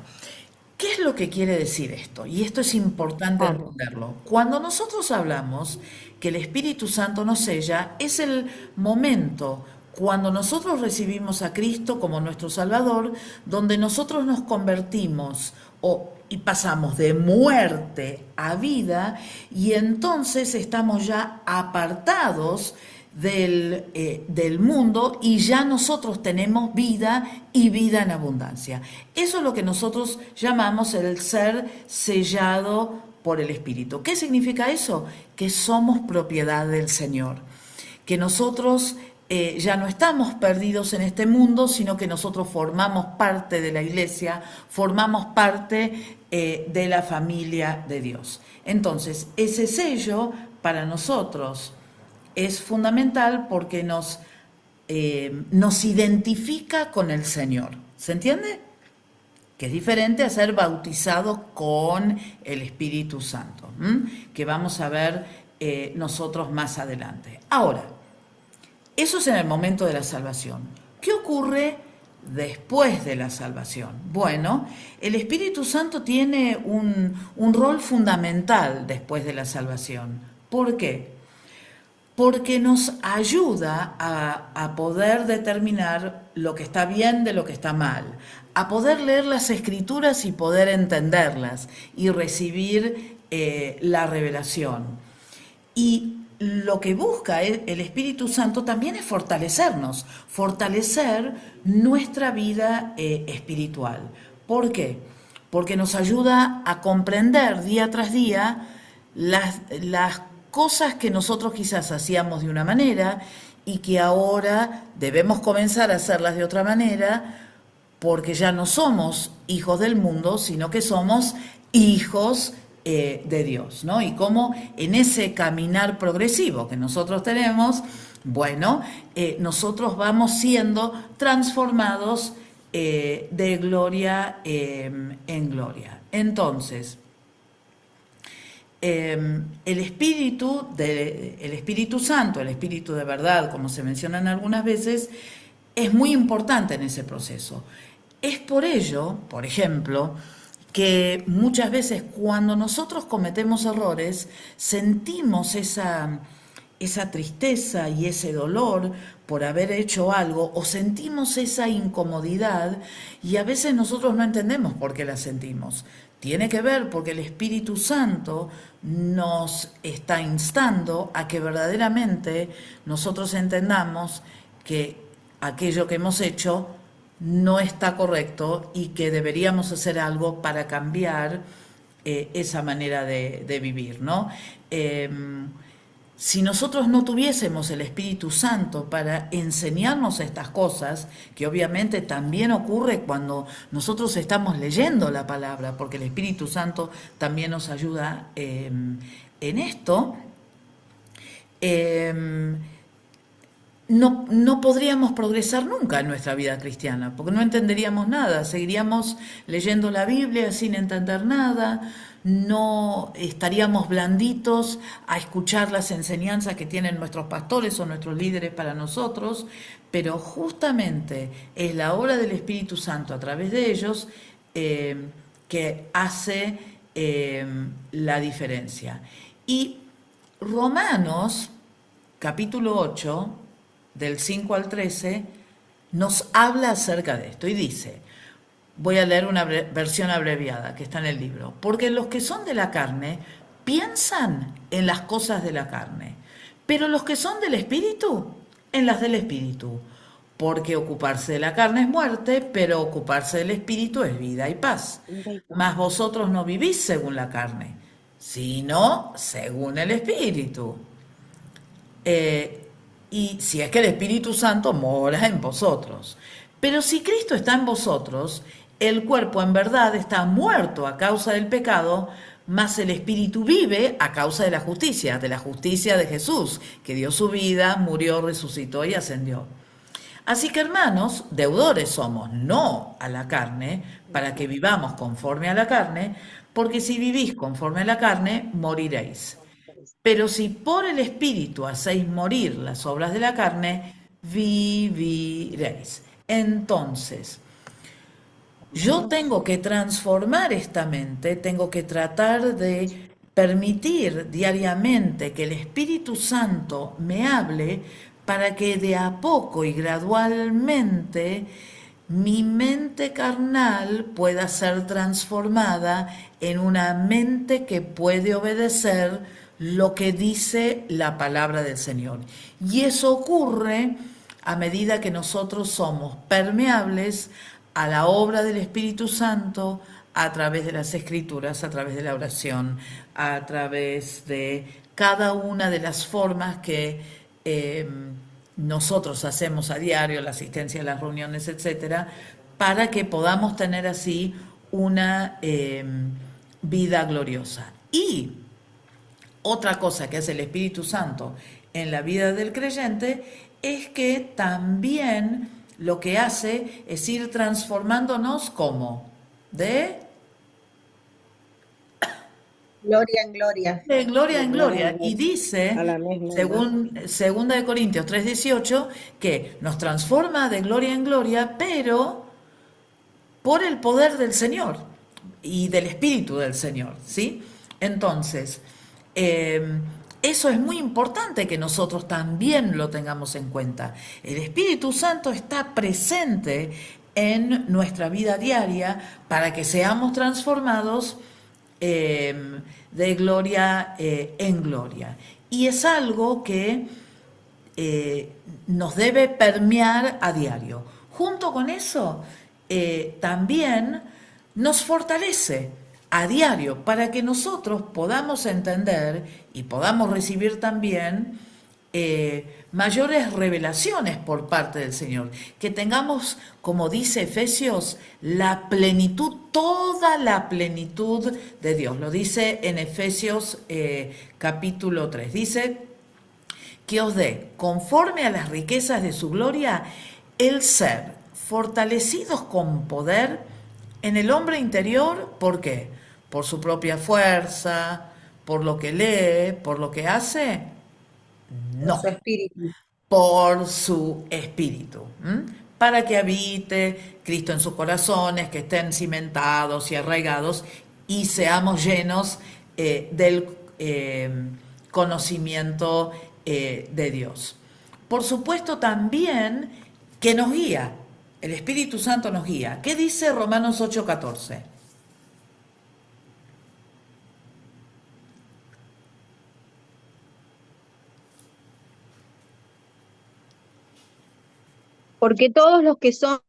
Speaker 1: ¿Qué es lo que quiere decir esto? Y esto es importante entenderlo. Cuando nosotros hablamos que el Espíritu Santo nos sella, es el momento cuando nosotros recibimos a Cristo como nuestro Salvador, donde nosotros nos convertimos y pasamos de muerte a vida, y entonces estamos ya apartados del mundo, y ya nosotros tenemos vida y vida en abundancia. Eso es lo que nosotros llamamos el ser sellado por el Espíritu. ¿Qué significa eso? Que somos propiedad del Señor, que nosotros ya no estamos perdidos en este mundo, sino que nosotros formamos parte de la iglesia, formamos parte de la familia de Dios. Entonces, ese sello para nosotros es fundamental porque nos identifica con el Señor. ¿Se entiende? que es diferente a ser bautizado con el Espíritu Santo, que vamos a ver nosotros más adelante. Ahora, eso es en el momento de la salvación. ¿Qué ocurre después de la salvación? Bueno, el Espíritu Santo tiene un rol fundamental después de la salvación. ¿Por qué? Porque nos ayuda a poder determinar lo que está bien de lo que está mal, a poder leer las Escrituras y poder entenderlas y recibir la revelación. Y lo que busca el Espíritu Santo también es fortalecernos, fortalecer nuestra vida espiritual. ¿Por qué? Porque nos ayuda a comprender día tras día las cosas que nosotros quizás hacíamos de una manera y que ahora debemos comenzar a hacerlas de otra manera, porque ya no somos hijos del mundo, sino que somos hijos de Dios, ¿no? Y cómo en ese caminar progresivo que nosotros tenemos, bueno, nosotros vamos siendo transformados de gloria en gloria. Entonces, el Espíritu Santo, el Espíritu de verdad, como se mencionan algunas veces, es muy importante en ese proceso. Es por ello, por ejemplo, que muchas veces cuando nosotros cometemos errores, sentimos esa tristeza y ese dolor por haber hecho algo, o sentimos esa incomodidad, y a veces nosotros no entendemos por qué la sentimos. Tiene que ver porque el Espíritu Santo nos está instando a que verdaderamente nosotros entendamos que aquello que hemos hecho no está correcto y que deberíamos hacer algo para cambiar esa manera de vivir, ¿no? Si nosotros no tuviésemos el Espíritu Santo para enseñarnos estas cosas, que obviamente también ocurre cuando nosotros estamos leyendo la palabra, porque el Espíritu Santo también nos ayuda en esto, no podríamos progresar nunca en nuestra vida cristiana, porque no entenderíamos nada, seguiríamos leyendo la Biblia sin entender nada, no estaríamos blanditos a escuchar las enseñanzas que tienen nuestros pastores o nuestros líderes para nosotros, pero justamente es la obra del Espíritu Santo a través de ellos que hace la diferencia. Y Romanos, capítulo 8, del 5 al 13, nos habla acerca de esto y dice, voy a leer una versión abreviada que está en el libro, porque los que son de la carne piensan en las cosas de la carne, pero los que son del Espíritu, en las del Espíritu, porque ocuparse de la carne es muerte, pero ocuparse del Espíritu es vida y paz. Mas vosotros no vivís según la carne, sino según el Espíritu. Y si es que el Espíritu Santo mora en vosotros. Pero si Cristo está en vosotros, el cuerpo en verdad está muerto a causa del pecado, mas el Espíritu vive a causa de la justicia de Jesús, que dio su vida, murió, resucitó y ascendió. Así que, hermanos, deudores somos, no a la carne, para que vivamos conforme a la carne, porque si vivís conforme a la carne, moriréis. Pero si por el Espíritu hacéis morir las obras de la carne, viviréis. Entonces, yo tengo que transformar esta mente, tengo que tratar de permitir diariamente que el Espíritu Santo me hable para que de a poco y gradualmente mi mente carnal pueda ser transformada en una mente que puede obedecer lo que dice la palabra del Señor. Y eso ocurre a medida que nosotros somos permeables a la obra del Espíritu Santo a través de las Escrituras, a través de la oración, a través de cada una de las formas que nosotros hacemos a diario, la asistencia a las reuniones, etcétera, para que podamos tener así una vida gloriosa. Y otra cosa que hace el Espíritu Santo en la vida del creyente es que también lo que hace es ir transformándonos como de
Speaker 7: Gloria en gloria.
Speaker 1: de gloria
Speaker 3: De
Speaker 1: en
Speaker 3: gloria en
Speaker 1: gloria. Y
Speaker 3: gloria, a
Speaker 1: dice,
Speaker 3: la misma edad.
Speaker 1: según 2 Corintios 3:18, que nos transforma de gloria en gloria, pero por el poder del Señor y del Espíritu del Señor, ¿sí? Entonces, eso es muy importante que nosotros también lo tengamos en cuenta. El Espíritu Santo está presente en nuestra vida diaria para que seamos transformados de gloria en gloria. Y es algo que nos debe permear a diario. Junto con eso, también nos fortalece a diario para que nosotros podamos entender y podamos recibir también mayores revelaciones por parte del Señor, que tengamos, como dice Efesios, la plenitud, toda la plenitud de Dios. Lo dice en Efesios capítulo 3, dice que os dé, conforme a las riquezas de su gloria, el ser fortalecidos con poder en el hombre interior. ¿Por qué? Por su propia fuerza, por lo que lee, por lo que hace.
Speaker 7: Por
Speaker 1: No,
Speaker 7: su espíritu.
Speaker 1: por su espíritu, para que habite Cristo en sus corazones, que estén cimentados y arraigados y seamos llenos del conocimiento de Dios. Por supuesto también que nos guía, el Espíritu Santo nos guía. ¿Qué dice Romanos 8:14?
Speaker 9: Porque todos los que son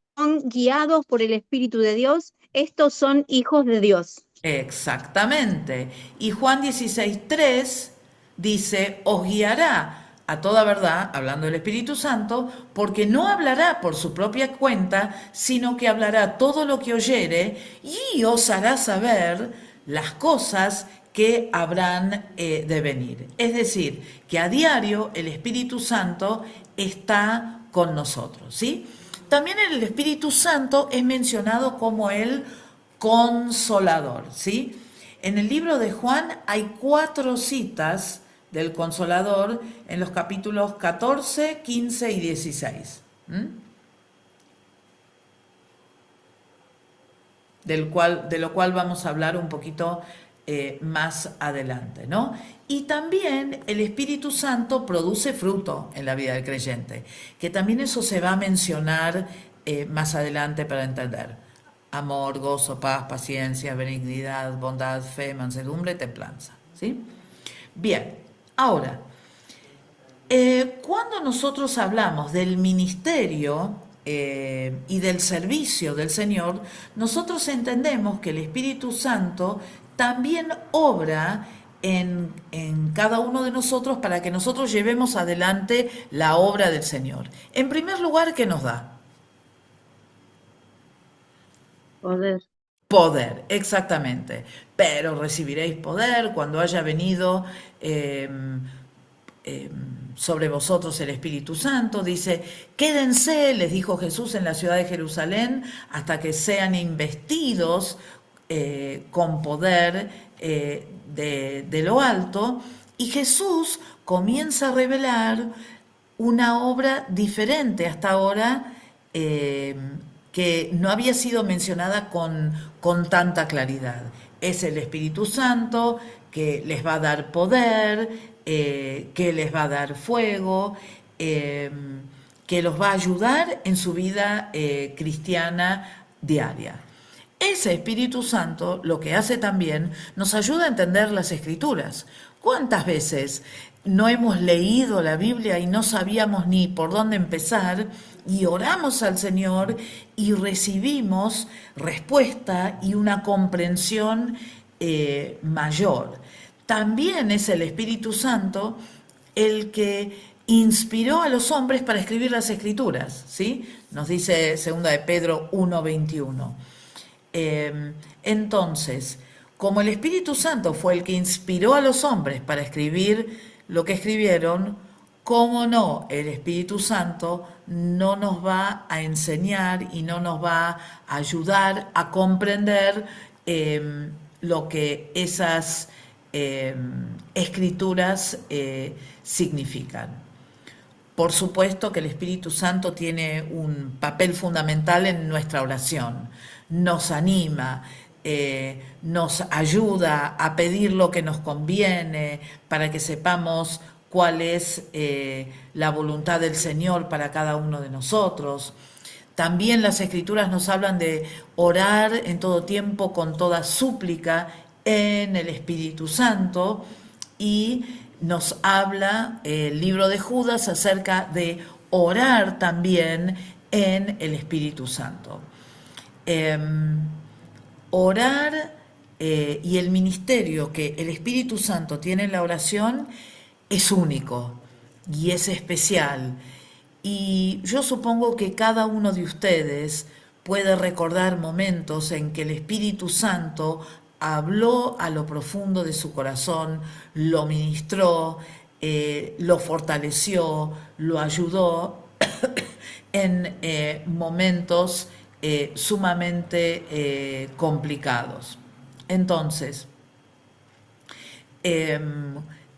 Speaker 9: guiados por el Espíritu de Dios, estos son hijos de Dios.
Speaker 1: Exactamente. Y Juan 16:3 dice, os guiará a toda verdad, hablando del Espíritu Santo, porque no hablará por su propia cuenta, sino que hablará todo lo que oyere y os hará saber las cosas que habrán de venir. Es decir, que a diario el Espíritu Santo está con nosotros, ¿sí? También el Espíritu Santo es mencionado como el Consolador, ¿sí? En el libro de Juan hay 4 citas del Consolador en los capítulos 14, 15 y 16. De lo cual vamos a hablar un poquito más adelante, ¿no? Y también el Espíritu Santo produce fruto en la vida del creyente, que también eso se va a mencionar más adelante para entender. Amor, gozo, paz, paciencia, benignidad, bondad, fe, mansedumbre, templanza, ¿sí? Bien, ahora, cuando nosotros hablamos del ministerio y del servicio del Señor, nosotros entendemos que el Espíritu Santo también obra en cada uno de nosotros para que nosotros llevemos adelante la obra del Señor. En primer lugar, ¿qué nos da?
Speaker 8: Poder.
Speaker 1: Poder, exactamente. Pero recibiréis poder cuando haya venido sobre vosotros el Espíritu Santo. Dice, quédense, les dijo Jesús en la ciudad de Jerusalén, hasta que sean investidos con poder de lo alto. Y Jesús comienza a revelar una obra diferente hasta ahora, que no había sido mencionada con tanta claridad. Es el Espíritu Santo que les va a dar poder, que les va a dar fuego, que los va a ayudar en su vida cristiana diaria. Ese Espíritu Santo lo que hace también nos ayuda a entender las Escrituras. ¿Cuántas veces no hemos leído la Biblia y no sabíamos ni por dónde empezar y oramos al Señor y recibimos respuesta y una comprensión mayor? También es el Espíritu Santo el que inspiró a los hombres para escribir las Escrituras, ¿sí? Nos dice 2 de Pedro 1:21. Entonces, como el Espíritu Santo fue el que inspiró a los hombres para escribir lo que escribieron, cómo no, el Espíritu Santo no nos va a enseñar y no nos va a ayudar a comprender lo que esas escrituras significan. Por supuesto que el Espíritu Santo tiene un papel fundamental en nuestra oración, nos anima, nos ayuda a pedir lo que nos conviene para que sepamos cuál es la voluntad del Señor para cada uno de nosotros. También las Escrituras nos hablan de orar en todo tiempo con toda súplica en el Espíritu Santo, y nos habla el libro de Judas acerca de orar también en el Espíritu Santo. Orar y el ministerio que el Espíritu Santo tiene en la oración es único y es especial. Y yo supongo que cada uno de ustedes puede recordar momentos en que el Espíritu Santo habló a lo profundo de su corazón, lo ministró, lo fortaleció, lo ayudó en momentos sumamente complicados. Entonces,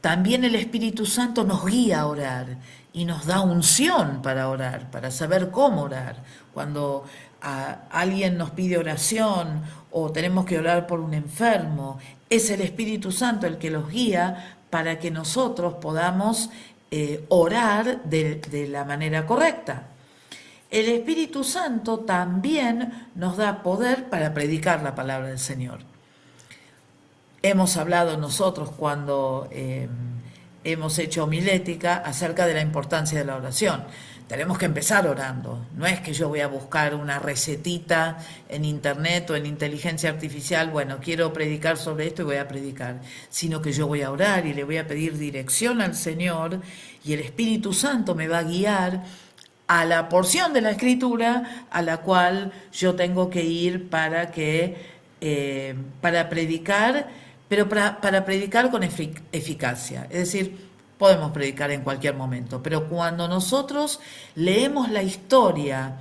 Speaker 1: también el Espíritu Santo nos guía a orar y nos da unción para orar, para saber cómo orar. Cuando alguien nos pide oración o tenemos que orar por un enfermo, es el Espíritu Santo el que los guía para que nosotros podamos orar de la manera correcta. El Espíritu Santo también nos da poder para predicar la palabra del Señor. Hemos hablado nosotros cuando hemos hecho homilética acerca de la importancia de la oración. Tenemos que empezar orando. No es que yo voy a buscar una recetita en internet o en inteligencia artificial, bueno, quiero predicar sobre esto y voy a predicar, sino que yo voy a orar y le voy a pedir dirección al Señor, y el Espíritu Santo me va a guiar a la porción de la Escritura a la cual yo tengo que ir para predicar, pero para predicar con eficacia. Es decir, podemos predicar en cualquier momento, pero cuando nosotros leemos la historia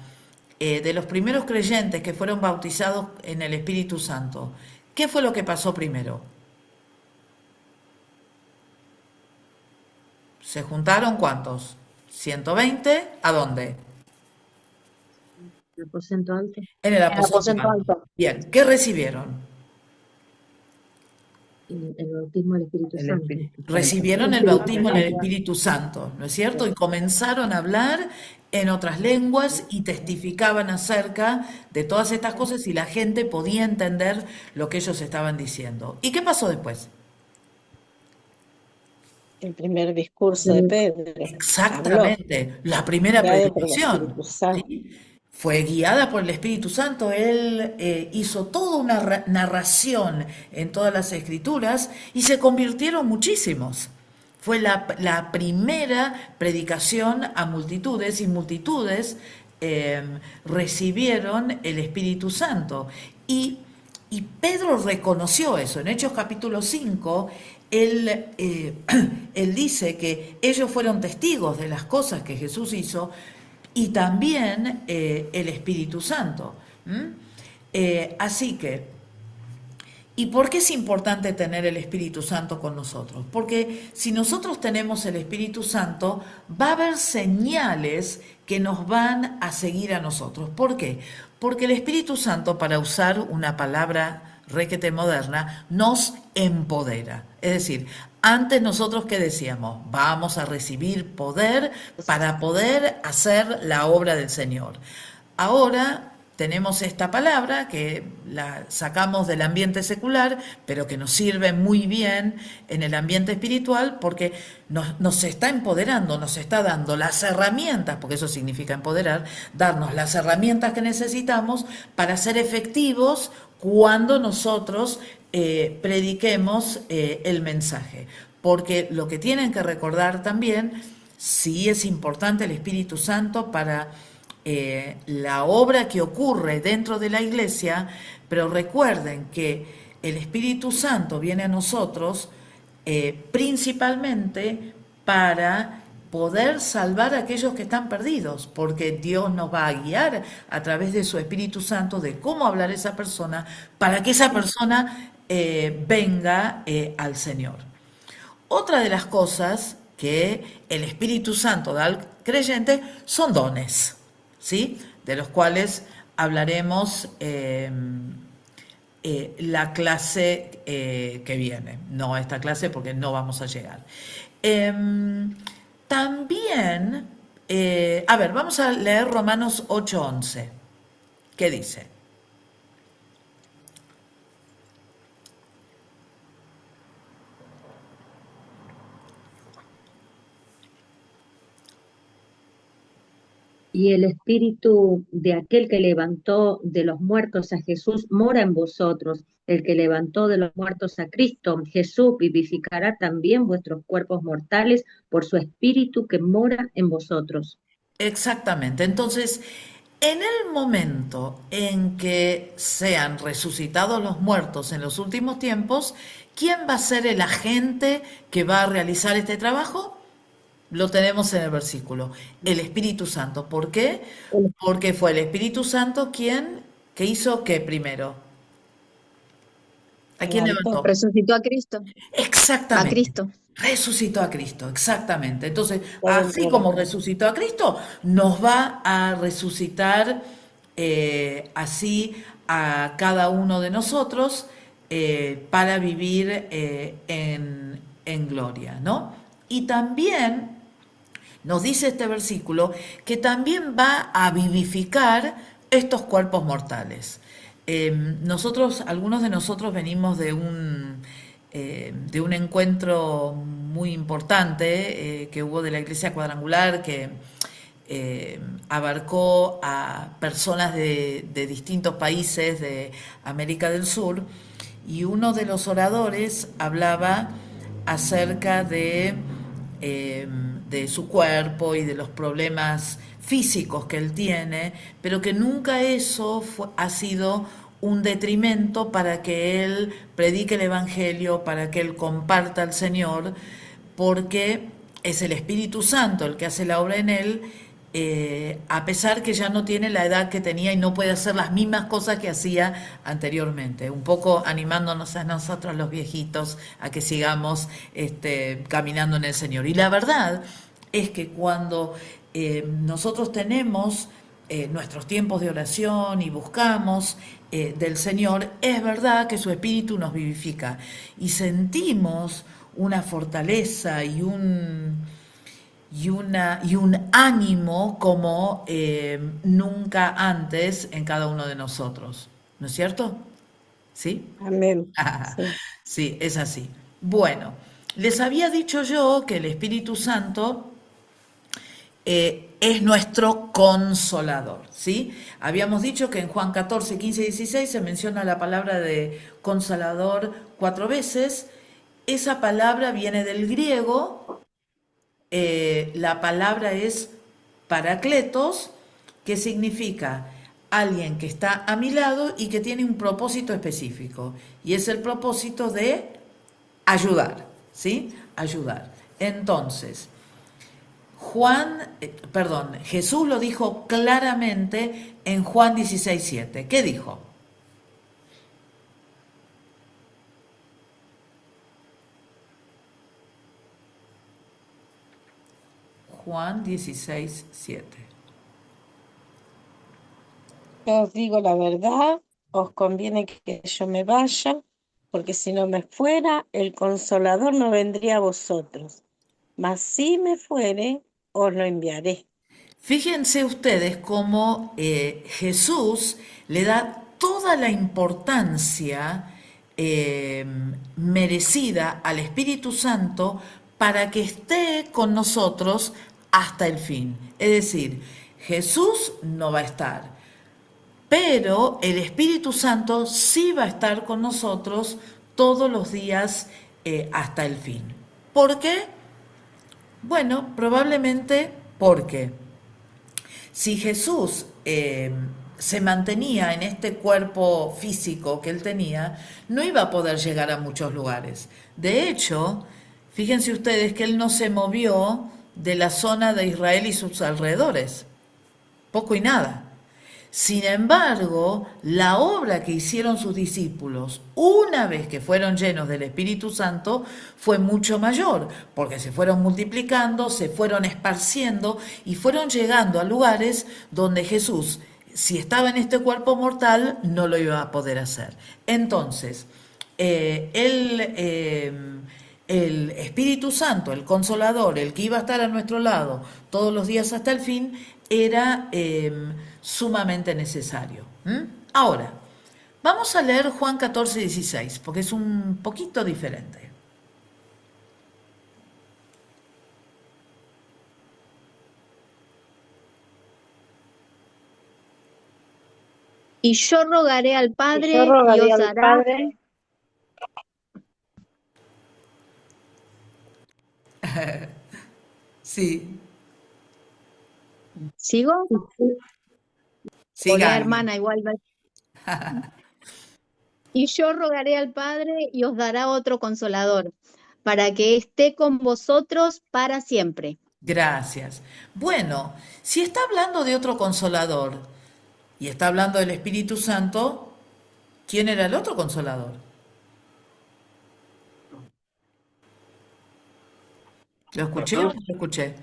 Speaker 1: de los primeros creyentes que fueron bautizados en el Espíritu Santo, ¿qué fue lo que pasó primero? ¿Se juntaron cuántos? 120, ¿a dónde?
Speaker 8: El aposento alto.
Speaker 1: En el aposento alto. Bien, ¿qué recibieron?
Speaker 8: El bautismo del Espíritu Santo.
Speaker 1: Recibieron el bautismo en el Espíritu Santo, ¿no es cierto? Y comenzaron a hablar en otras lenguas y testificaban acerca de todas estas cosas, y la gente podía entender lo que ellos estaban diciendo. ¿Y qué pasó después?
Speaker 3: El primer discurso de Pedro.
Speaker 1: Exactamente, la primera predicación. ¿Sí? Fue guiada por el Espíritu Santo. Él hizo toda una narración en todas las Escrituras y se convirtieron muchísimos. Fue la primera predicación a multitudes, y multitudes recibieron el Espíritu Santo. Y Pedro reconoció eso. En Hechos capítulo 5, él dice que ellos fueron testigos de las cosas que Jesús hizo, y también el Espíritu Santo. Así que, ¿y por qué es importante tener el Espíritu Santo con nosotros? Porque si nosotros tenemos el Espíritu Santo, va a haber señales que nos van a seguir a nosotros. ¿Por qué? Porque el Espíritu Santo, para usar una palabra requete moderna, nos empodera. Es decir, antes nosotros, ¿qué decíamos? Vamos a recibir poder para poder hacer la obra del Señor. Ahora tenemos esta palabra que la sacamos del ambiente secular, pero que nos sirve muy bien en el ambiente espiritual, porque nos está empoderando, nos está dando las herramientas, porque eso significa empoderar, darnos las herramientas que necesitamos para ser efectivos cuando nosotros prediquemos el mensaje. Porque lo que tienen que recordar también, sí es importante el Espíritu Santo para la obra que ocurre dentro de la iglesia, pero recuerden que el Espíritu Santo viene a nosotros principalmente para poder salvar a aquellos que están perdidos, porque Dios nos va a guiar a través de su Espíritu Santo de cómo hablar a esa persona para que esa persona venga al Señor. Otra de las cosas que el Espíritu Santo da al creyente son dones, ¿sí? De los cuales hablaremos la clase que viene. No esta clase porque no vamos a llegar. También, a ver, vamos a leer Romanos 8:11. ¿Qué dice?
Speaker 8: Y el espíritu de aquel que levantó de los muertos a Jesús mora en vosotros. El que levantó de los muertos a Cristo, Jesús, vivificará también vuestros cuerpos mortales por su espíritu que mora en vosotros.
Speaker 1: Exactamente. Entonces, en el momento en que sean resucitados los muertos en los últimos tiempos, ¿quién va a ser el agente que va a realizar este trabajo? Lo tenemos en el versículo, el Espíritu Santo. ¿Por qué? Porque fue el Espíritu Santo quien, que hizo qué primero. ¿A quién levantó?
Speaker 9: Resucitó a Cristo. A
Speaker 1: Exactamente.
Speaker 9: Cristo.
Speaker 1: Resucitó a Cristo, exactamente. Entonces, así como resucitó a Cristo, nos va a resucitar así a cada uno de nosotros para vivir en gloria, ¿no? Y también nos dice este versículo que también va a vivificar estos cuerpos mortales. Algunos de nosotros venimos de un encuentro muy importante que hubo de la Iglesia Cuadrangular que abarcó a personas de distintos países de América del Sur, y uno de los oradores hablaba acerca de su cuerpo y de los problemas físicos que él tiene, pero que nunca eso ha sido un detrimento para que él predique el Evangelio, para que él comparta al Señor, porque es el Espíritu Santo el que hace la obra en él, a pesar que ya no tiene la edad que tenía y no puede hacer las mismas cosas que hacía anteriormente, un poco animándonos a nosotros los viejitos a que sigamos caminando en el Señor. Y la verdad es que cuando nosotros tenemos nuestros tiempos de oración y buscamos del Señor, es verdad que su Espíritu nos vivifica y sentimos una fortaleza y un ánimo como nunca antes en cada uno de nosotros. ¿No es cierto? ¿Sí?
Speaker 3: Amén. Sí.
Speaker 1: Sí, es así. Bueno, les había dicho yo que el Espíritu Santo es nuestro consolador, ¿sí? Habíamos dicho que en Juan 14, 15 y 16 se menciona la palabra de consolador 4 veces. Esa palabra viene del griego. La palabra es paracletos, que significa alguien que está a mi lado y que tiene un propósito específico, y es el propósito de ayudar, ¿sí? Ayudar. Entonces, Jesús lo dijo claramente en Juan 16:7. ¿Qué dijo? Juan 16:7.
Speaker 3: Yo os digo la verdad, os conviene que yo me vaya, porque si no me fuera, el Consolador no vendría a vosotros. Mas si me fuere, os lo enviaré.
Speaker 1: Fíjense ustedes cómo Jesús le da toda la importancia merecida al Espíritu Santo para que esté con nosotros hasta el fin. Es decir, Jesús no va a estar, pero el Espíritu Santo sí va a estar con nosotros todos los días hasta el fin. ¿Por qué? Bueno, probablemente porque si Jesús se mantenía en este cuerpo físico que él tenía, no iba a poder llegar a muchos lugares. De hecho, fíjense ustedes que él no se movió de la zona de Israel y sus alrededores. Poco y nada. Sin embargo, la obra que hicieron sus discípulos, una vez que fueron llenos del Espíritu Santo, fue mucho mayor, porque se fueron multiplicando, se fueron esparciendo y fueron llegando a lugares donde Jesús, si estaba en este cuerpo mortal, no lo iba a poder hacer. Entonces, el Espíritu Santo, el Consolador, el que iba a estar a nuestro lado todos los días hasta el fin, era sumamente necesario. Ahora, vamos a leer Juan 14, 16, porque es un poquito diferente.
Speaker 9: Y yo rogaré al
Speaker 2: Y
Speaker 9: Padre
Speaker 2: yo
Speaker 9: y
Speaker 2: rogaré
Speaker 9: os
Speaker 2: al
Speaker 9: hará
Speaker 2: Padre,
Speaker 1: Sí,
Speaker 9: ¿Sigo?
Speaker 1: siga
Speaker 9: Hola,
Speaker 1: alguien.
Speaker 9: hermana, igual. Y yo rogaré al Padre y os dará otro consolador, para que esté con vosotros para siempre.
Speaker 1: Gracias. Bueno, si está hablando de otro consolador y está hablando del Espíritu Santo, ¿quién era el otro consolador? ¿Lo escuché o no lo escuché?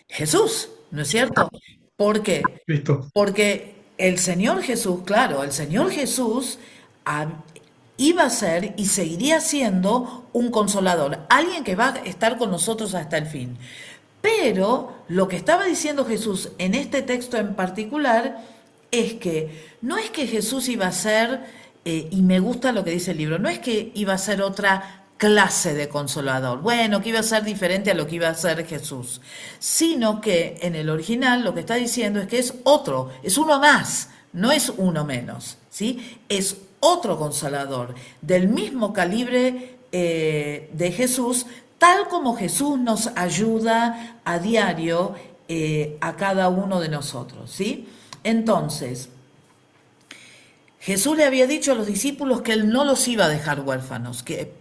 Speaker 1: Jesús, ¿no es cierto? ¿Por qué?
Speaker 10: Listo.
Speaker 1: Porque el Señor Jesús, claro, el Señor Jesús ah, iba a ser y seguiría siendo un consolador, alguien que va a estar con nosotros hasta el fin. Pero lo que estaba diciendo Jesús en este texto en particular es que no es que Jesús iba a ser, y me gusta lo que dice el libro, no es que iba a ser otra clase de consolador, bueno, que iba a ser diferente a lo que iba a ser Jesús, sino que en el original lo que está diciendo es que es otro, es uno más, no es uno menos, ¿sí? Es otro consolador del mismo calibre de Jesús, tal como Jesús nos ayuda a diario a cada uno de nosotros, ¿sí? Entonces, Jesús le había dicho a los discípulos que Él no los iba a dejar huérfanos, que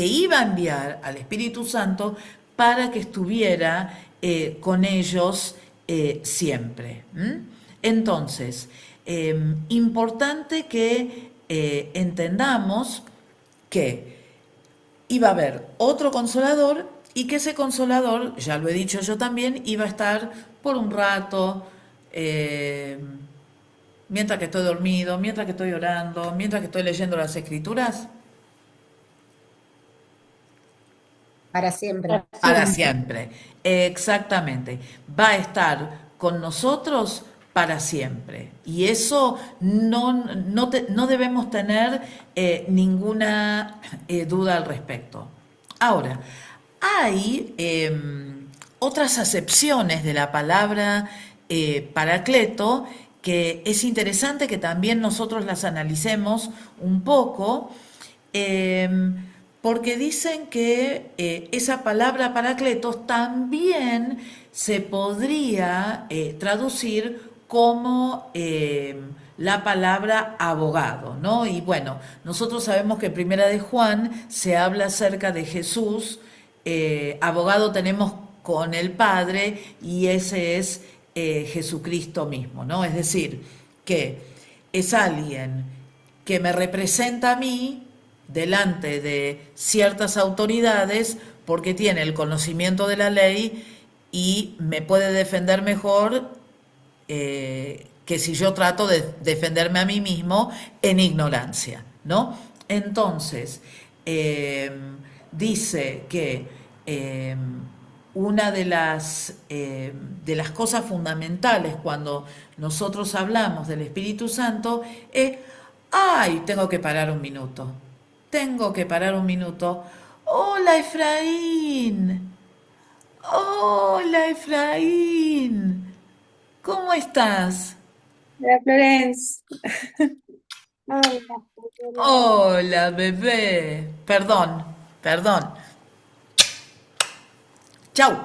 Speaker 1: iba a enviar al Espíritu Santo para que estuviera con ellos siempre. Entonces, importante que entendamos que iba a haber otro consolador y que ese consolador, ya lo he dicho yo también, iba a estar por un rato, mientras que estoy dormido, mientras que estoy orando, mientras que estoy leyendo las escrituras,
Speaker 7: Para siempre.
Speaker 1: para siempre. Exactamente. Va a estar con nosotros para siempre. Y eso no debemos tener ninguna duda al respecto. Ahora, hay otras acepciones de la palabra paracleto que es interesante que también nosotros las analicemos un poco, porque dicen que esa palabra paracletos también se podría traducir como la palabra abogado, ¿no? Y bueno, nosotros sabemos que en Primera de Juan se habla acerca de Jesús, abogado tenemos con el Padre y ese es Jesucristo mismo, ¿no? Es decir, que es alguien que me representa a mí delante de ciertas autoridades porque tiene el conocimiento de la ley y me puede defender mejor que si yo trato de defenderme a mí mismo en ignorancia, ¿no? Entonces, dice que una de las cosas fundamentales cuando nosotros hablamos del Espíritu Santo es, ¡ay! Tengo que parar un minuto. Tengo que parar un minuto. ¡Hola, Efraín! ¡Hola, Efraín! ¿Cómo estás?
Speaker 11: Hola, Florence.
Speaker 1: Hola, bebé. Perdón. Chau.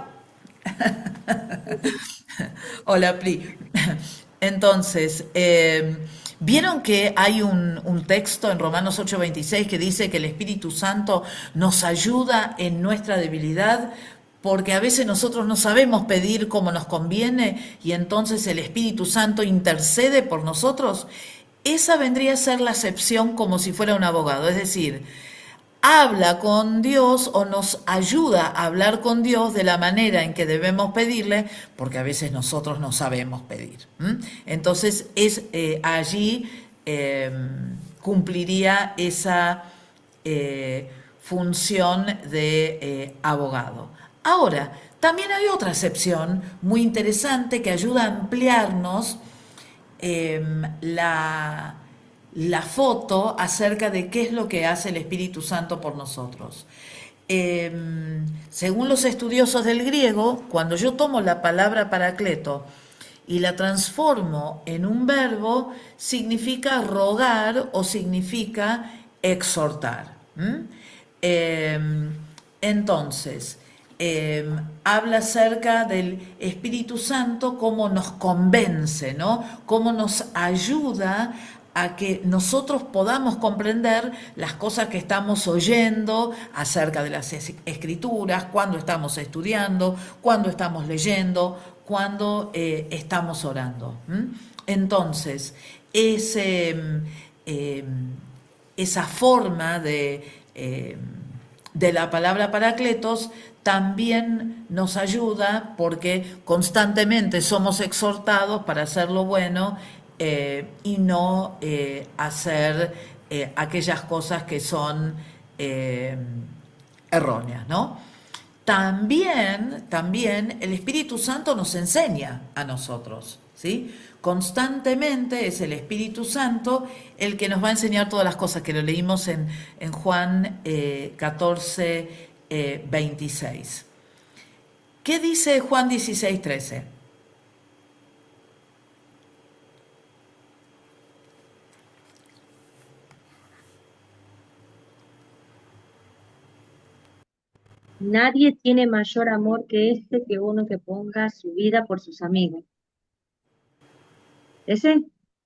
Speaker 1: Hola, Pri. Entonces, ¿vieron que hay un texto en Romanos 8:26 que dice que el Espíritu Santo nos ayuda en nuestra debilidad? porque a veces nosotros no sabemos pedir como nos conviene y entonces el Espíritu Santo intercede por nosotros. Esa vendría a ser la acepción como si fuera un abogado, es decir, habla con Dios o nos ayuda a hablar con Dios de la manera en que debemos pedirle, porque a veces nosotros no sabemos pedir. Entonces allí cumpliría esa función de abogado. Ahora, también hay otra acepción muy interesante que ayuda a ampliarnos la foto acerca de qué es lo que hace el Espíritu Santo por nosotros. Según los estudiosos del griego, cuando yo tomo la palabra paracleto y la transformo en un verbo, significa rogar o significa exhortar. Entonces, habla acerca del Espíritu Santo, cómo nos convence, ¿no? Cómo nos ayuda a que nosotros podamos comprender las cosas que estamos oyendo acerca de las escrituras, cuando estamos estudiando, cuando estamos leyendo, cuando estamos orando. Entonces, esa forma de la palabra paracletos también nos ayuda porque constantemente somos exhortados para hacer lo bueno y no hacer aquellas cosas que son erróneas, ¿no? También el Espíritu Santo nos enseña a nosotros, ¿sí? Constantemente es el Espíritu Santo el que nos va a enseñar todas las cosas, que lo leímos en Juan 14, 26. ¿Qué dice Juan 16, 13?
Speaker 8: Nadie tiene mayor amor que este, que uno que ponga su vida por sus amigos. ¿Ese?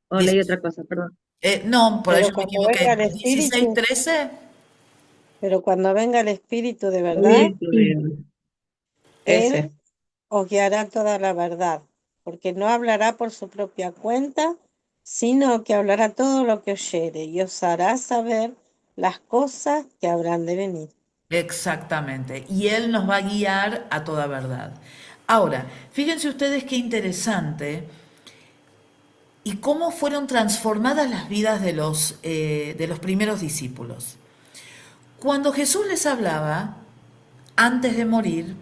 Speaker 8: ¿O leí otra cosa? Perdón.
Speaker 1: No, por ahí
Speaker 3: Pero
Speaker 1: yo me
Speaker 3: cuando venga
Speaker 1: equivoqué.
Speaker 3: el
Speaker 1: 16,
Speaker 3: Espíritu,
Speaker 1: 13.
Speaker 3: pero cuando venga el Espíritu de verdad, Él
Speaker 5: Ese.
Speaker 3: os guiará toda la verdad, porque no hablará por su propia cuenta, sino que hablará todo lo que oyere y os hará saber las cosas que habrán de venir.
Speaker 1: Exactamente. Y Él nos va a guiar a toda verdad. Ahora, fíjense ustedes qué interesante y cómo fueron transformadas las vidas de los primeros discípulos. Cuando Jesús les hablaba, antes de morir,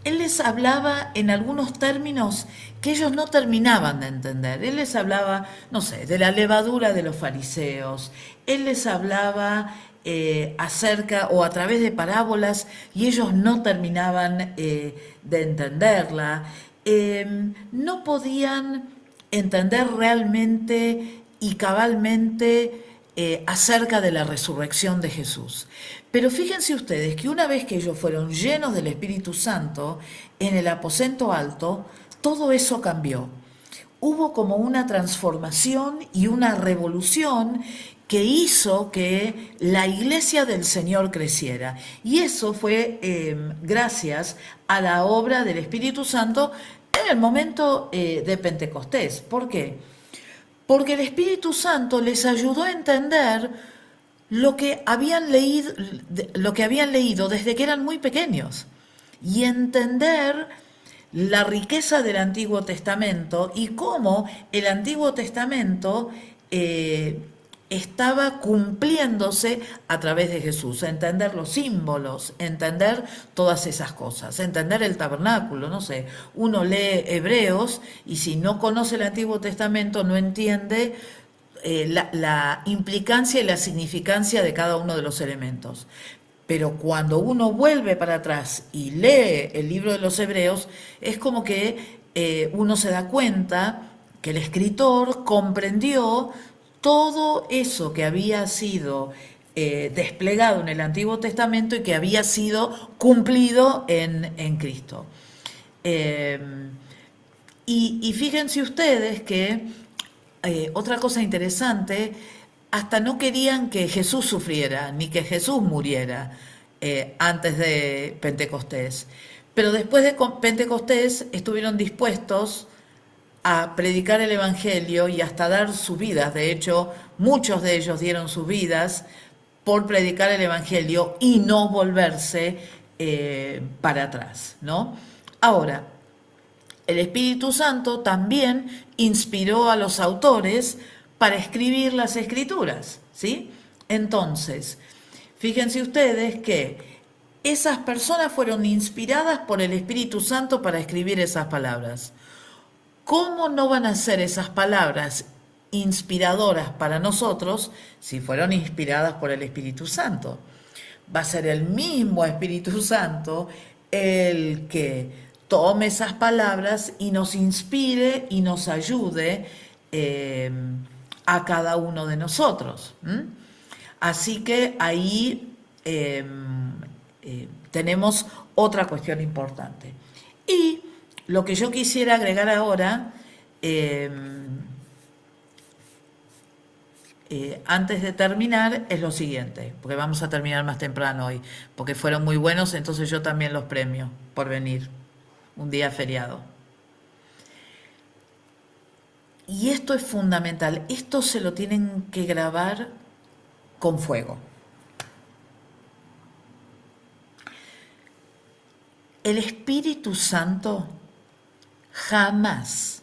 Speaker 1: Él les hablaba en algunos términos que ellos no terminaban de entender. Él les hablaba, no sé, de la levadura de los fariseos. Él les hablaba acerca o a través de parábolas y ellos no terminaban de entenderla. No podían entender realmente y cabalmente acerca de la resurrección de Jesús. Pero fíjense ustedes que una vez que ellos fueron llenos del Espíritu Santo en el aposento alto, todo eso cambió. Hubo como una transformación y una revolución que hizo que la iglesia del Señor creciera. Y eso fue gracias a la obra del Espíritu Santo en el momento de Pentecostés. ¿Por qué? Porque el Espíritu Santo les ayudó a entender lo que habían leído desde que eran muy pequeños y entender la riqueza del Antiguo Testamento y cómo el Antiguo Testamento estaba cumpliéndose a través de Jesús, entender los símbolos, entender todas esas cosas, entender el tabernáculo, no sé, uno lee Hebreos y si no conoce el Antiguo Testamento no entiende la implicancia y la significancia de cada uno de los elementos. Pero cuando uno vuelve para atrás y lee el libro de los Hebreos, es como que uno se da cuenta que el escritor comprendió todo eso que había sido desplegado en el Antiguo Testamento y que había sido cumplido en Cristo. Y fíjense ustedes que otra cosa interesante, hasta no querían que Jesús sufriera, ni que Jesús muriera antes de Pentecostés. Pero después de Pentecostés estuvieron dispuestos a predicar el Evangelio y hasta dar sus vidas. De hecho, muchos de ellos dieron sus vidas por predicar el Evangelio y no volverse para atrás, ¿no? Ahora, el Espíritu Santo también inspiró a los autores para escribir las Escrituras, ¿sí? Entonces, fíjense ustedes que esas personas fueron inspiradas por el Espíritu Santo para escribir esas palabras. ¿Cómo no van a ser esas palabras inspiradoras para nosotros si fueron inspiradas por el Espíritu Santo? Va a ser el mismo Espíritu Santo el que tome esas palabras y nos inspire y nos ayude a cada uno de nosotros. Así que ahí tenemos otra cuestión importante. Y lo que yo quisiera agregar ahora, antes de terminar, es lo siguiente, porque vamos a terminar más temprano hoy, porque fueron muy buenos, entonces yo también los premio por venir, un día feriado. Y esto es fundamental, esto se lo tienen que grabar con fuego. El Espíritu Santo jamás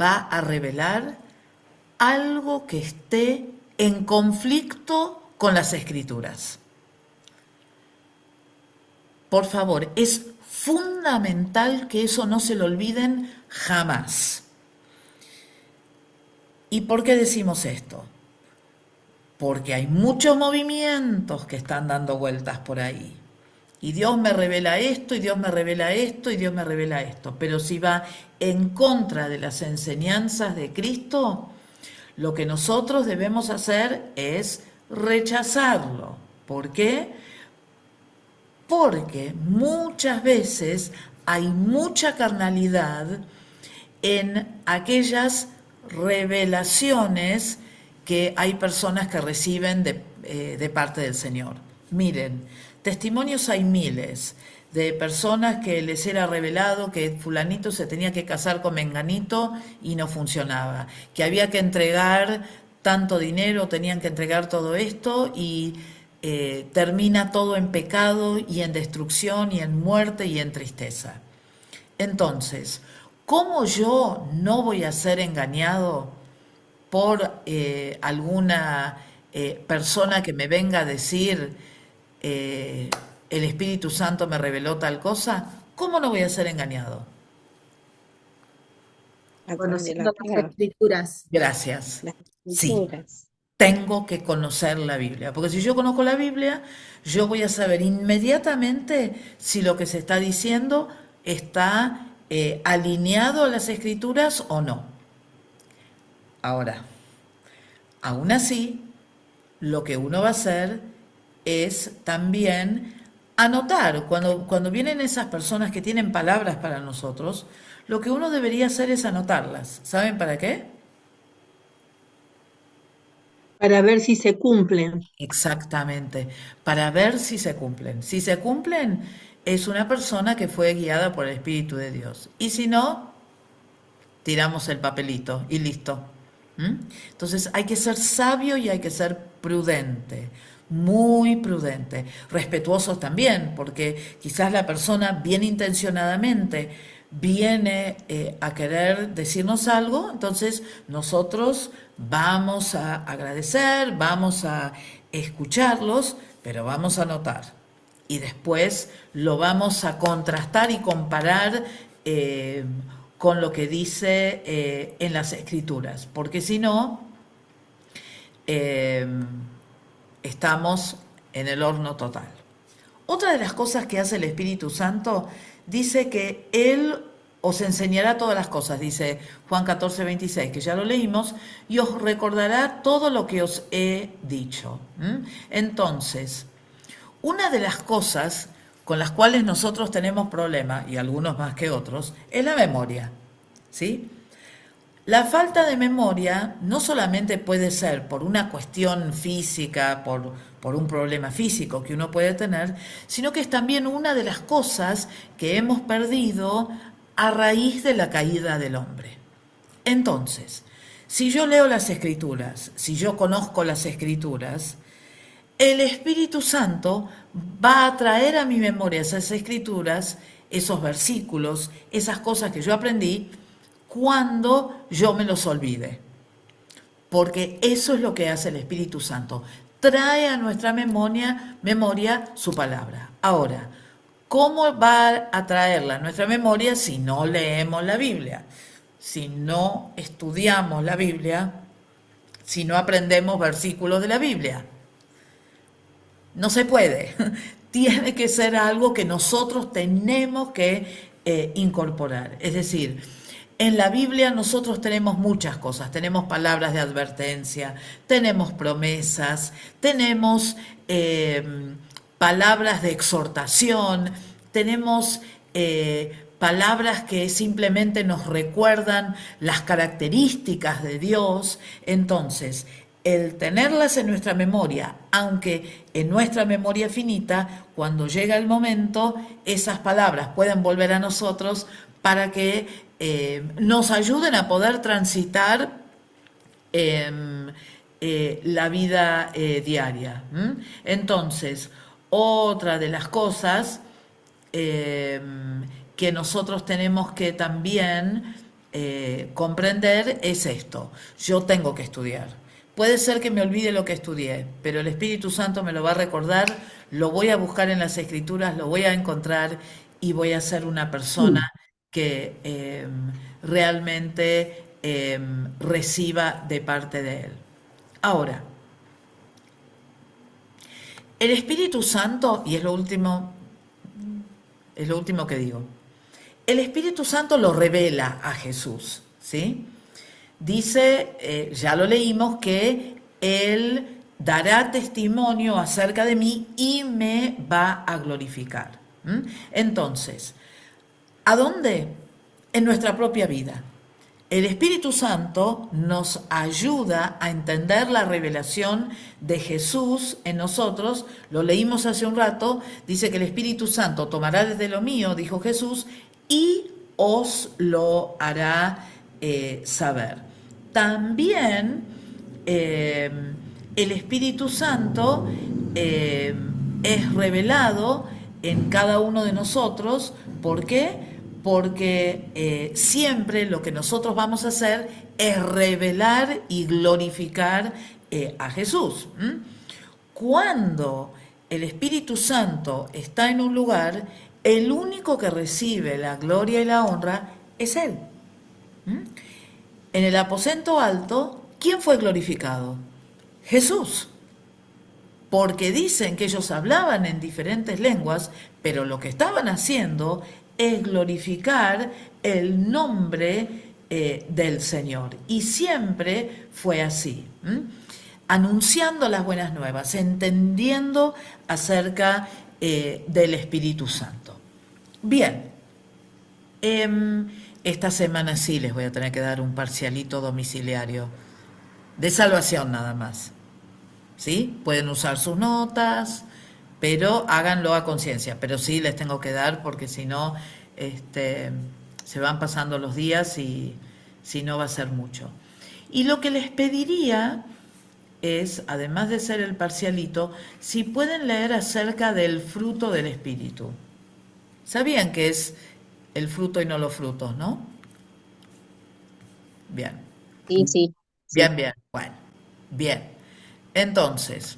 Speaker 1: va a revelar algo que esté en conflicto con las Escrituras. Por favor, es fundamental que eso no se lo olviden jamás. ¿Y por qué decimos esto? Porque hay muchos movimientos que están dando vueltas por ahí. Y Dios me revela esto, y Dios me revela esto, y Dios me revela esto. Pero si va en contra de las enseñanzas de Cristo, lo que nosotros debemos hacer es rechazarlo. ¿Por qué? Porque muchas veces hay mucha carnalidad en aquellas revelaciones que hay personas que reciben de parte del Señor. Miren, testimonios hay miles de personas que les era revelado que fulanito se tenía que casar con menganito y no funcionaba, que había que entregar tanto dinero, tenían que entregar todo esto y termina todo en pecado y en destrucción y en muerte y en tristeza. Entonces, ¿cómo yo no voy a ser engañado por alguna persona que me venga a decir el Espíritu Santo me reveló tal cosa? ¿Cómo no voy a ser engañado?
Speaker 7: Conociendo las Escrituras.
Speaker 1: Gracias.
Speaker 3: Las
Speaker 1: Sí,
Speaker 3: Escrituras.
Speaker 1: tengo que conocer la Biblia, porque si yo conozco la Biblia, yo voy a saber inmediatamente si lo que se está diciendo está alineado a las Escrituras o no. Ahora, aún así, lo que uno va a hacer es también anotar, cuando vienen esas personas que tienen palabras para nosotros, lo que uno debería hacer es anotarlas. ¿Saben para qué?
Speaker 10: Para ver si se cumplen.
Speaker 1: Exactamente, para ver si se cumplen. Si se cumplen, es una persona que fue guiada por el Espíritu de Dios. Y si no, tiramos el papelito y listo. Entonces hay que ser sabio y hay que ser prudente, muy prudente, respetuosos también, porque quizás la persona bien intencionadamente viene a querer decirnos algo, entonces nosotros vamos a agradecer, vamos a escucharlos, pero vamos a anotar y después lo vamos a contrastar y comparar con lo que dice en las Escrituras, porque si no, estamos en el horno total. Otra de las cosas que hace el Espíritu Santo, dice que Él os enseñará todas las cosas, dice Juan 14, 26, que ya lo leímos, y os recordará todo lo que os he dicho. Entonces, una de las cosas con las cuales nosotros tenemos problemas, y algunos más que otros, es la memoria, ¿sí? La falta de memoria no solamente puede ser por una cuestión física, por un problema físico que uno puede tener, sino que es también una de las cosas que hemos perdido a raíz de la caída del hombre. Entonces, si yo leo las Escrituras, si yo conozco las Escrituras, el Espíritu Santo va a traer a mi memoria esas Escrituras, esos versículos, esas cosas que yo aprendí, cuando yo me los olvide. Porque eso es lo que hace el Espíritu Santo. Trae a nuestra memoria su palabra. Ahora, ¿cómo va a traerla a nuestra memoria si no leemos la Biblia? Si no estudiamos la Biblia, si no aprendemos versículos de la Biblia. No se puede. Tiene que ser algo que nosotros tenemos que incorporar. Es decir, en la Biblia nosotros tenemos muchas cosas. Tenemos palabras de advertencia, tenemos promesas, tenemos palabras de exhortación, tenemos palabras que simplemente nos recuerdan las características de Dios. Entonces, el tenerlas en nuestra memoria, aunque en nuestra memoria finita, cuando llega el momento, esas palabras pueden volver a nosotros para que nos ayuden a poder transitar la vida diaria. Entonces, otra de las cosas que nosotros tenemos que también comprender es esto. Yo tengo que estudiar. Puede ser que me olvide lo que estudié, pero el Espíritu Santo me lo va a recordar, lo voy a buscar en las Escrituras, lo voy a encontrar y voy a ser una persona que realmente reciba de parte de Él. Ahora, el Espíritu Santo, y es lo último que digo, el Espíritu Santo lo revela a Jesús, ¿sí? Dice, ya lo leímos, que Él dará testimonio acerca de mí y me va a glorificar. Entonces, ¿a dónde? En nuestra propia vida. El Espíritu Santo nos ayuda a entender la revelación de Jesús en nosotros. Lo leímos hace un rato. Dice que el Espíritu Santo tomará desde lo mío, dijo Jesús, y os lo hará saber. También el Espíritu Santo es revelado en cada uno de nosotros. ¿Por qué? Porque siempre lo que nosotros vamos a hacer es revelar y glorificar a Jesús. Cuando el Espíritu Santo está en un lugar, el único que recibe la gloria y la honra es Él. En el aposento alto, ¿quién fue glorificado? Jesús. Porque dicen que ellos hablaban en diferentes lenguas, pero lo que estaban haciendo es glorificar el nombre del Señor. Y siempre fue así, anunciando las buenas nuevas, entendiendo acerca del Espíritu Santo. Bien, esta semana sí les voy a tener que dar un parcialito domiciliario de salvación nada más. ¿Sí? Pueden usar sus notas, pero háganlo a conciencia. Pero sí les tengo que dar porque si no, se van pasando los días y si no va a ser mucho. Y lo que les pediría es, además de ser el parcialito, si pueden leer acerca del fruto del Espíritu. ¿Sabían que es el fruto y no los frutos, no? Bien.
Speaker 3: Sí.
Speaker 1: Bien. Bueno, bien. Entonces,